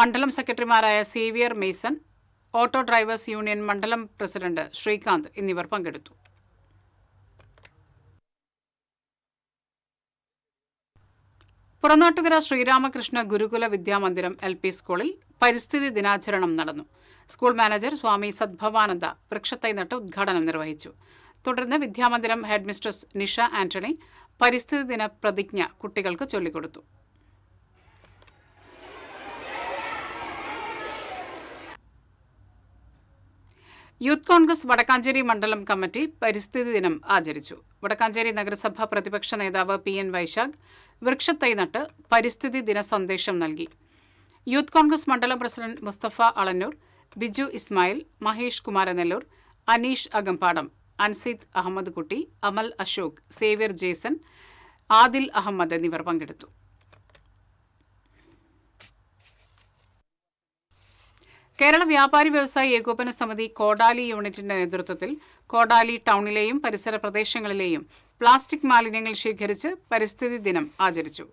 മണ്ഡലം സെക്രട്ടറിമാരായ Xavier Mason, auto drivers union മണ്ഡലം പ്രസിഡന്റ് ശ്രീകാന്ത് എന്നിവർ പങ്കെടുത്തു. പുറനാട്ടുകര ശ്രീരാമകൃഷ്ണ ഗുരുകുല വിദ്യാമന്ദിരം LP സ്കൂളിൽ പരിസ്ഥിതി ദിനാചരണം നടന്നു. സ്കൂൾ മാനേജർ സ്വാമി സദ്ഭവാനന്ദ വൃക്ഷത്തൈ നട്ട് ഉദ്ഘാടനം നിർവഹിച്ചു. തുടർന്ന് വിദ്യാമന്ദിരം ഹെഡ്മിസ്ട്രസ് നിഷ ആന്റണി പരിസ്ഥിതി ദിന പ്രതിജ്ഞ കുട്ടികൾക്ക് ചൊല്ലിക്കൊടുത്തു. യൂത്ത് കോൺഗ്രസ് വടക്കാഞ്ചേരി മണ്ഡലം കമ്മിറ്റി പരിസ്ഥിതി ദിനം ആചരിച്ചു. വടക്കാഞ്ചേരി നഗരസഭ പ്രതിപക്ഷ നേതാവ് PN വൈശാഖ് വൃക്ഷത്തൈ നട്ട് പരിസ്ഥിതി ദിന സന്ദേശം നൽകി. യൂത്ത് കോൺഗ്രസ് മണ്ഡലം പ്രസിഡന്റ് മുസ്തഫ അളന്നൂർ, ബിജു ഇസ്മായിൽ, മഹേഷ് കുമാരനെല്ലൂർ, അനീഷ് അകമ്പാടം, അൻസിദ് അഹമ്മദ് കുട്ടി, അമൽ അശോക്, സേവ്യർ ജേസൺ, ആദിൽ അഹമ്മദ് എന്നിവർ പങ്കെടുത്തു. കേരള വ്യാപാരി വ്യവസായി ഏകോപന സമിതി കോടാലി യൂണിറ്റിന്റെ നേതൃത്വത്തിൽ കോടാലി ടൗണിലെയും പരിസര പ്രദേശങ്ങളിലെയും പ്ലാസ്റ്റിക് മാലിന്യങ്ങൾ ശേഖരിച്ച് പരിസ്ഥിതി ദിനം ആചരിച്ചു.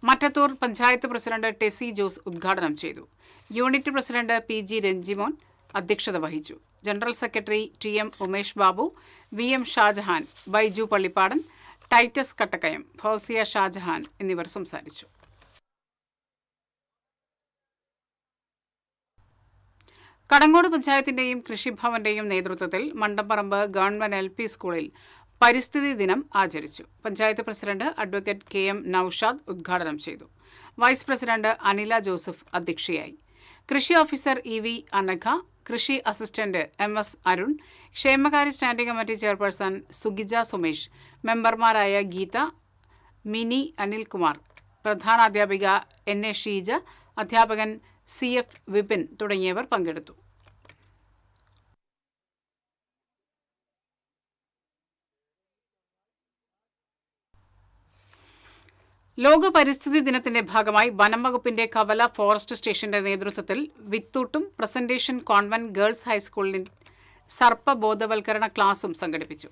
മറ്റത്തൂർ പഞ്ചായത്ത് പ്രസിഡന്റ് ടെസി ജോസ് ഉദ്ഘാടനം ചെയ്തു. യൂണിറ്റ് പ്രസിഡന്റ് PG രഞ്ജിമോൻ അധ്യക്ഷത വഹിച്ചു. General secretary TM Umesh Babu, VM Shajahan, Baiju Pallippadan, Titus Kattakayam, Fousiya Shajahan എന്നിവർ സംസാരിച്ചു. കടങ്ങോട് പഞ്ചായത്തിന്റെയും കൃഷിഭവന്റെയും നേതൃത്വത്തിൽ മണ്ടപ്പറമ്പ് ഗവൺമെന്റ് LP സ്കൂളിൽ പരിസ്ഥിതി ദിനം ആചരിച്ചു. Panchayat president advocate KM Noushad ഉദ്ഘാടനം ചെയ്തു. വൈസ് പ്രസിഡന്റ് അനില ജോസഫ് അധ്യക്ഷയായി. കൃഷി ഓഫീസർ EV അനഘ, കൃഷി അസിസ്റ്റന്റ് MS അരുൺ, ക്ഷേമകാര്യ സ്റ്റാൻഡിംഗ് കമ്മിറ്റി ചെയർപേഴ്സൺ സുഗിജ സുമേഷ്, മെമ്പർമാരായ ഗീത, മിനി അനിൽകുമാർ, പ്രധാനാധ്യാപിക NA ഷീജ, അധ്യാപകൻ CF വിപിൻ തുടങ്ങിയവർ പങ്കെടുത്തു. ലോക പരിസ്ഥിതി ദിനത്തിന്റെ ഭാഗമായി വനം വകുപ്പിന്റെ കവല ഫോറസ്റ്റ് സ്റ്റേഷന്റെ നേതൃത്വത്തിൽ വിത്തൂട്ടും പ്രസന്റേഷൻ കോൺവെന്റ് ഗേൾസ് ഹൈസ്കൂളിൽ സർപ്പ ബോധവൽക്കരണ ക്ലാസും സംഘടിപ്പിച്ചു.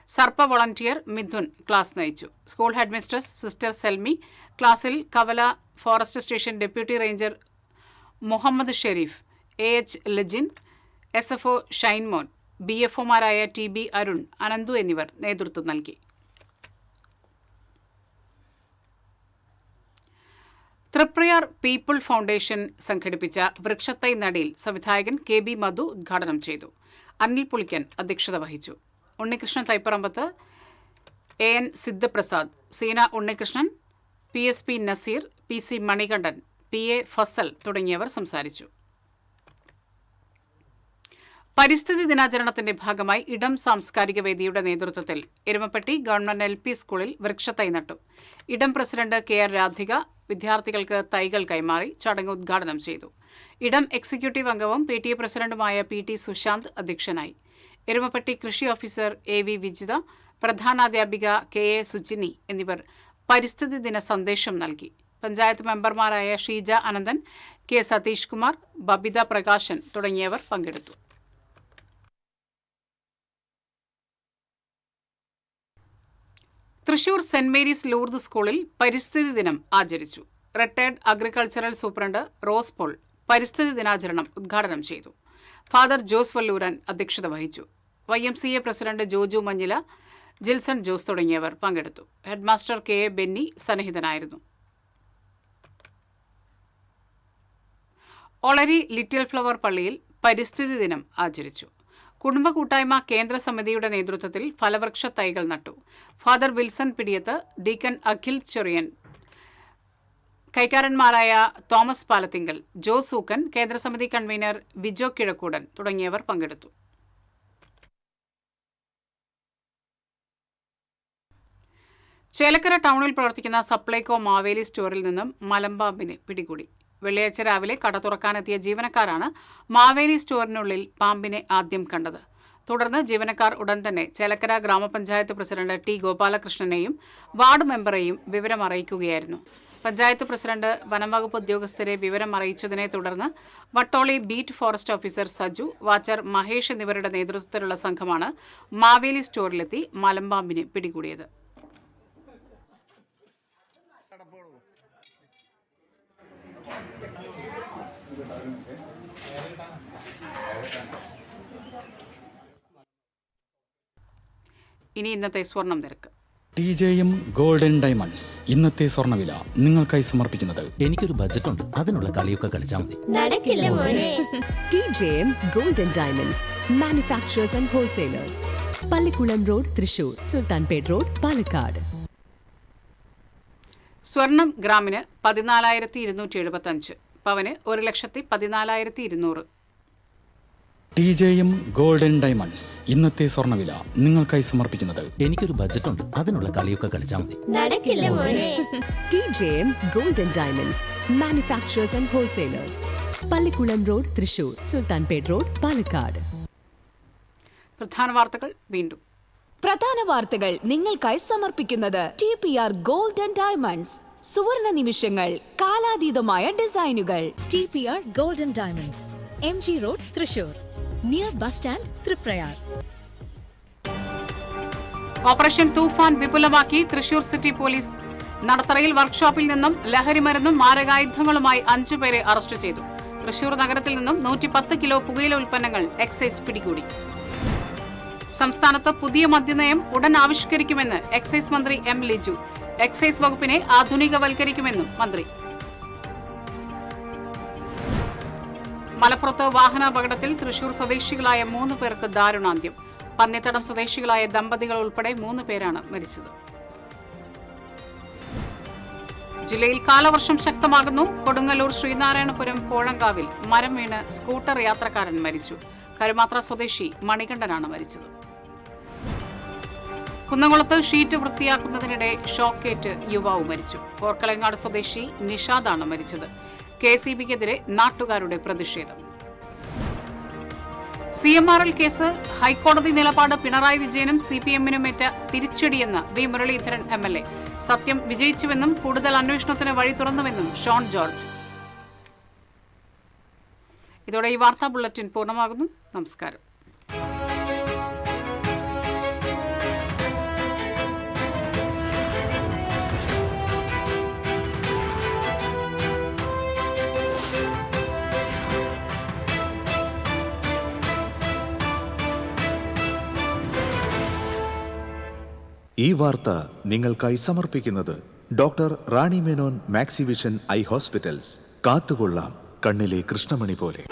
സർപ്പ വോളണ്ടിയർ മിഥുൻ ക്ലാസ് നയിച്ചു. സ്കൂൾ ഹെഡ്മിസ്ട്രസ് സിസ്റ്റർ സെൽമി ക്ലാസിൽ Kavala forest station deputy ranger Muhammad Sharif, AH Lajin, SFO Shainmon, BFOമാരായ TB അരുൺ, അനന്തു എന്നിവർ നേതൃത്വം നൽകി. തൃപ്രയാർ പീപ്പിൾ ഫൗണ്ടേഷൻ സംഘടിപ്പിച്ച വൃക്ഷത്തൈ നടീൽ സംവിധായകൻ KB മധു ഉദ്ഘാടനം ചെയ്തു. അനിൽ പുളിക്കൻ അധ്യക്ഷത വഹിച്ചു. Unnikrishnan Thaiparambath, AN Sidhaprasad, Seena Unnikrishnan, PSP Naseer, PC Manikandan, PA Fasal തുടങ്ങിയവർ സംസാരിച്ചു. പരിസ്ഥിതി ദിനാചരണത്തിന്റെ ഭാഗമായി ഇടം സാംസ്കാരിക വേദിയുടെ നേതൃത്വത്തിൽ എരുമപ്പെട്ടി ഗവൺമെന്റ് LP സ്കൂളിൽ വൃക്ഷത്തൈ നട്ടു. ഇടം പ്രസിഡന്റ് KR രാധിക വിദ്യാർത്ഥികൾക്ക് തൈകൾ കൈമാറി ചടങ്ങ് ഉദ്ഘാടനം ചെയ്തു. ഇടം എക്സിക്യൂട്ടീവ് അംഗവും PTA പ്രസിഡന്റുമായ PT സുശാന്ത് അധ്യക്ഷനായി. എരുമപ്പെട്ടി കൃഷി ഓഫീസർ AV വിജിത, പ്രധാനാധ്യാപിക KA സുജിനി എന്നിവർ പരിസ്ഥിതി ദിന സന്ദേശം നൽകി. പഞ്ചായത്ത് മെമ്പർമാരായ ഷീജ അനന്തൻ, K സതീഷ് കുമാർ, ബബിത പ്രകാശൻ തുടങ്ങിയവർ പങ്കെടുത്തു. തൃശൂർ സെന്റ് മേരീസ് ലൂർദ് സ്കൂളിൽ പരിസ്ഥിതി ദിനം ആചരിച്ചു. Retired agricultural superintendent Rose Paul പരിസ്ഥിതി ദിനാചരണം ഉദ്ഘാടനം ചെയ്തു. ഫാദർ ജോസ് വല്ലൂരൻ അധ്യക്ഷത വഹിച്ചു. YMCA പ്രസിഡന്റ് ജോജു മഞ്ഞില, ജിൽസൺ ജോസ് തുടങ്ങിയവർ പങ്കെടുത്തു. ഹെഡ്മാസ്റ്റർ KA ബെന്നി സന്നിഹിതനായിരുന്നു. ഒളരി ലിറ്റിൽ ഫ്ലവർ പള്ളിയിൽ പരിസ്ഥിതി ദിനം ആചരിച്ചു. കുടുംബ കൂട്ടായ്മ കേന്ദ്ര സമിതിയുടെ നേതൃത്വത്തിൽ ഫലവൃക്ഷ തൈകൾ നട്ടു. ഫാദർ വിൽസൺ പിടിയത്ത്, ഡീക്കൻ അഖിൽ ചൊറിയൻ, കൈക്കാരന്മാരായ തോമസ് പാലത്തിങ്കൽ, ജോസ് ഊക്കൻ, കേന്ദ്രസമിതി കൺവീനർ വിജോ കിഴക്കൂടൻ തുടങ്ങിയവർ പങ്കെടുത്തു. ചേലക്കര ടൗണിൽ പ്രവർത്തിക്കുന്ന സപ്ലൈകോ മാവേലി സ്റ്റോറിൽ നിന്നും മലമ്പാമ്പിനെ പിടികൂടി. വെള്ളിയാഴ്ച രാവിലെ കട തുറക്കാനെത്തിയ ജീവനക്കാരാണ് മാവേലി സ്റ്റോറിനുള്ളിൽ പാമ്പിനെ ആദ്യം കണ്ടത്. തുടർന്ന് ജീവനക്കാർ ഉടൻ തന്നെ ചേലക്കര ഗ്രാമപഞ്ചായത്ത് പ്രസിഡന്റ് T ഗോപാലകൃഷ്ണനെയും വാർഡ് മെമ്പറെയും വിവരം അറിയിക്കുകയായിരുന്നു. പഞ്ചായത്ത് പ്രസിഡന്റ് വനംവകുപ്പ് ഉദ്യോഗസ്ഥരെ വിവരം അറിയിച്ചതിനെ തുടർന്ന് Vattoli beat forest officer Saju, watcher Mahesh എന്നിവരുടെ നേതൃത്വത്തിലുള്ള സംഘമാണ് മാവേലി സ്റ്റോറിലെത്തി മലമ്പാമ്പിനെ പിടികൂടിയത്. ഇനി ഇന്നത്തെ സ്വർണം നിരക്ക്. TJM ഗോൾഡൻ ഡയമണ്ട്സ് ഇന്നത്തെ സ്വർണ്ണവില നിങ്ങൾക്കായി സമർപ്പിക്കുന്നത്. എനിക്കൊരു ബജറ്റ് ഉണ്ട്, അതിനുള്ള കളിയൊക്കെ കളിച്ചാൽ മതി. നടക്കില്ല മോനെ. TJM Golden Diamonds manufacturers and wholesalers, Pallikulam road, Thrissur, Sultanpet road, Palakkad. സ്വർണം ഗ്രാമിന് 14,275, പവന് 1,14,200. TJM ഗോൾഡൻ ഡയമണ്ട്സ് ഇന്നത്തെ സ്വർണ്ണവില നിങ്ങൾക്കായി സമർപ്പിക്കുന്നത് എനിക്കൊരു ബജറ്റുണ്ട്, അതിനുള്ള കളിയൊക്കെ കളിച്ചാൽ മതി. നടക്കില്ല മോനെ. TJM Golden Diamonds, Manufacturers and Wholesalers. Pallikulam road Thrissur, Sultanpet road Palakkad. പ്രധാന വാർത്തകൾ വീണ്ടും. പ്രധാന വാർത്തകൾ നിങ്ങൾക്കായി സമർപ്പിക്കുന്നത് TPR ഗോൾഡൻ ഡയമണ്ട്സ്. സുവർണ നിമിഷങ്ങൾ, കാലാതീതമായ ഡിസൈനുകൾ. TPR Golden Diamonds, MG Road, Thrissur, near bus stand, Triprayar. Operation Toofan വിപുലമാക്കി തൃശൂർ സിറ്റി പോലീസ്. നടത്തറയിൽ വർക്ക്ഷോപ്പിൽ നിന്നും ലഹരിമരുന്നും മാരകായുധങ്ങളുമായി 5 പേരെ അറസ്റ്റ് ചെയ്തു. തൃശൂർ നഗരത്തിൽ നിന്നും 110 കിലോ പുകയില ഉൽപ്പന്നങ്ങൾ എക്സൈസ് പിടികൂടി. സംസ്ഥാനത്ത് പുതിയ മദ്യനയം ഉടൻ ആവിഷ്കരിക്കുമെന്ന് എക്സൈസ് മന്ത്രി M. ലിജു. എക്സൈസ് വകുപ്പിനെ ആധുനികവൽക്കരിക്കുമെന്നും മന്ത്രി. മലപ്പുറത്ത് വാഹനാപകടത്തിൽ തൃശൂർ സ്വദേശികളായ 3 പേർക്ക് ദാരുണാന്ത്യം. പന്നിത്തടം സ്വദേശികളായ ദമ്പതികൾ ഉൾപ്പെടെ 3 പേരാണ് മരിച്ചത്. ജില്ലയിൽ കാലവർഷം ശക്തമാകുന്നു. കൊടുങ്ങല്ലൂർ ശ്രീനാരായണപുരം പോഴങ്കാവിൽ മരം വീണ് സ്കൂട്ടർ യാത്രക്കാരൻ മരിച്ചു. കരുമാത്ര സ്വദേശി മണികണ്ഠനാണ് മരിച്ചത്. കുന്നംകുളത്ത് ഷീറ്റ് വൃത്തിയാക്കുന്നതിനിടെ ഷോക്കേറ്റ് യുവാവ് മരിച്ചു. പോർക്കളങ്ങാട് സ്വദേശി നിഷാദാണ് മരിച്ചത്. KCBക്കെതിരെ നാട്ടുകാരുടെ പ്രതിഷേധം. CMRL കേസ് ഹൈക്കോടതി നിലപാട് പിണറായി വിജയനും CPM-നുമേറ്റ തിരിച്ചടിയെന്ന് V. മുരളീധരൻ MLA. സത്യം വിജയിച്ചുവെന്നും കൂടുതൽ അന്വേഷണത്തിന് വഴി തുറന്നുവെന്നും ഷോൺ ജോർജ്. ഇതോടെ ഈ വാർത്താ ബുള്ളറ്റിൻ പൂർണ്ണമാകുന്നു. നമസ്കാരം. ഈ വാർത്ത നിങ്ങൾക്കായി സമർപ്പിക്കുന്നത് doctor Rani Menon Maxivision I hospitals. കാത്തുകൊള്ളാം കണ്ണിലെ കൃഷ്ണമണി പോലെ.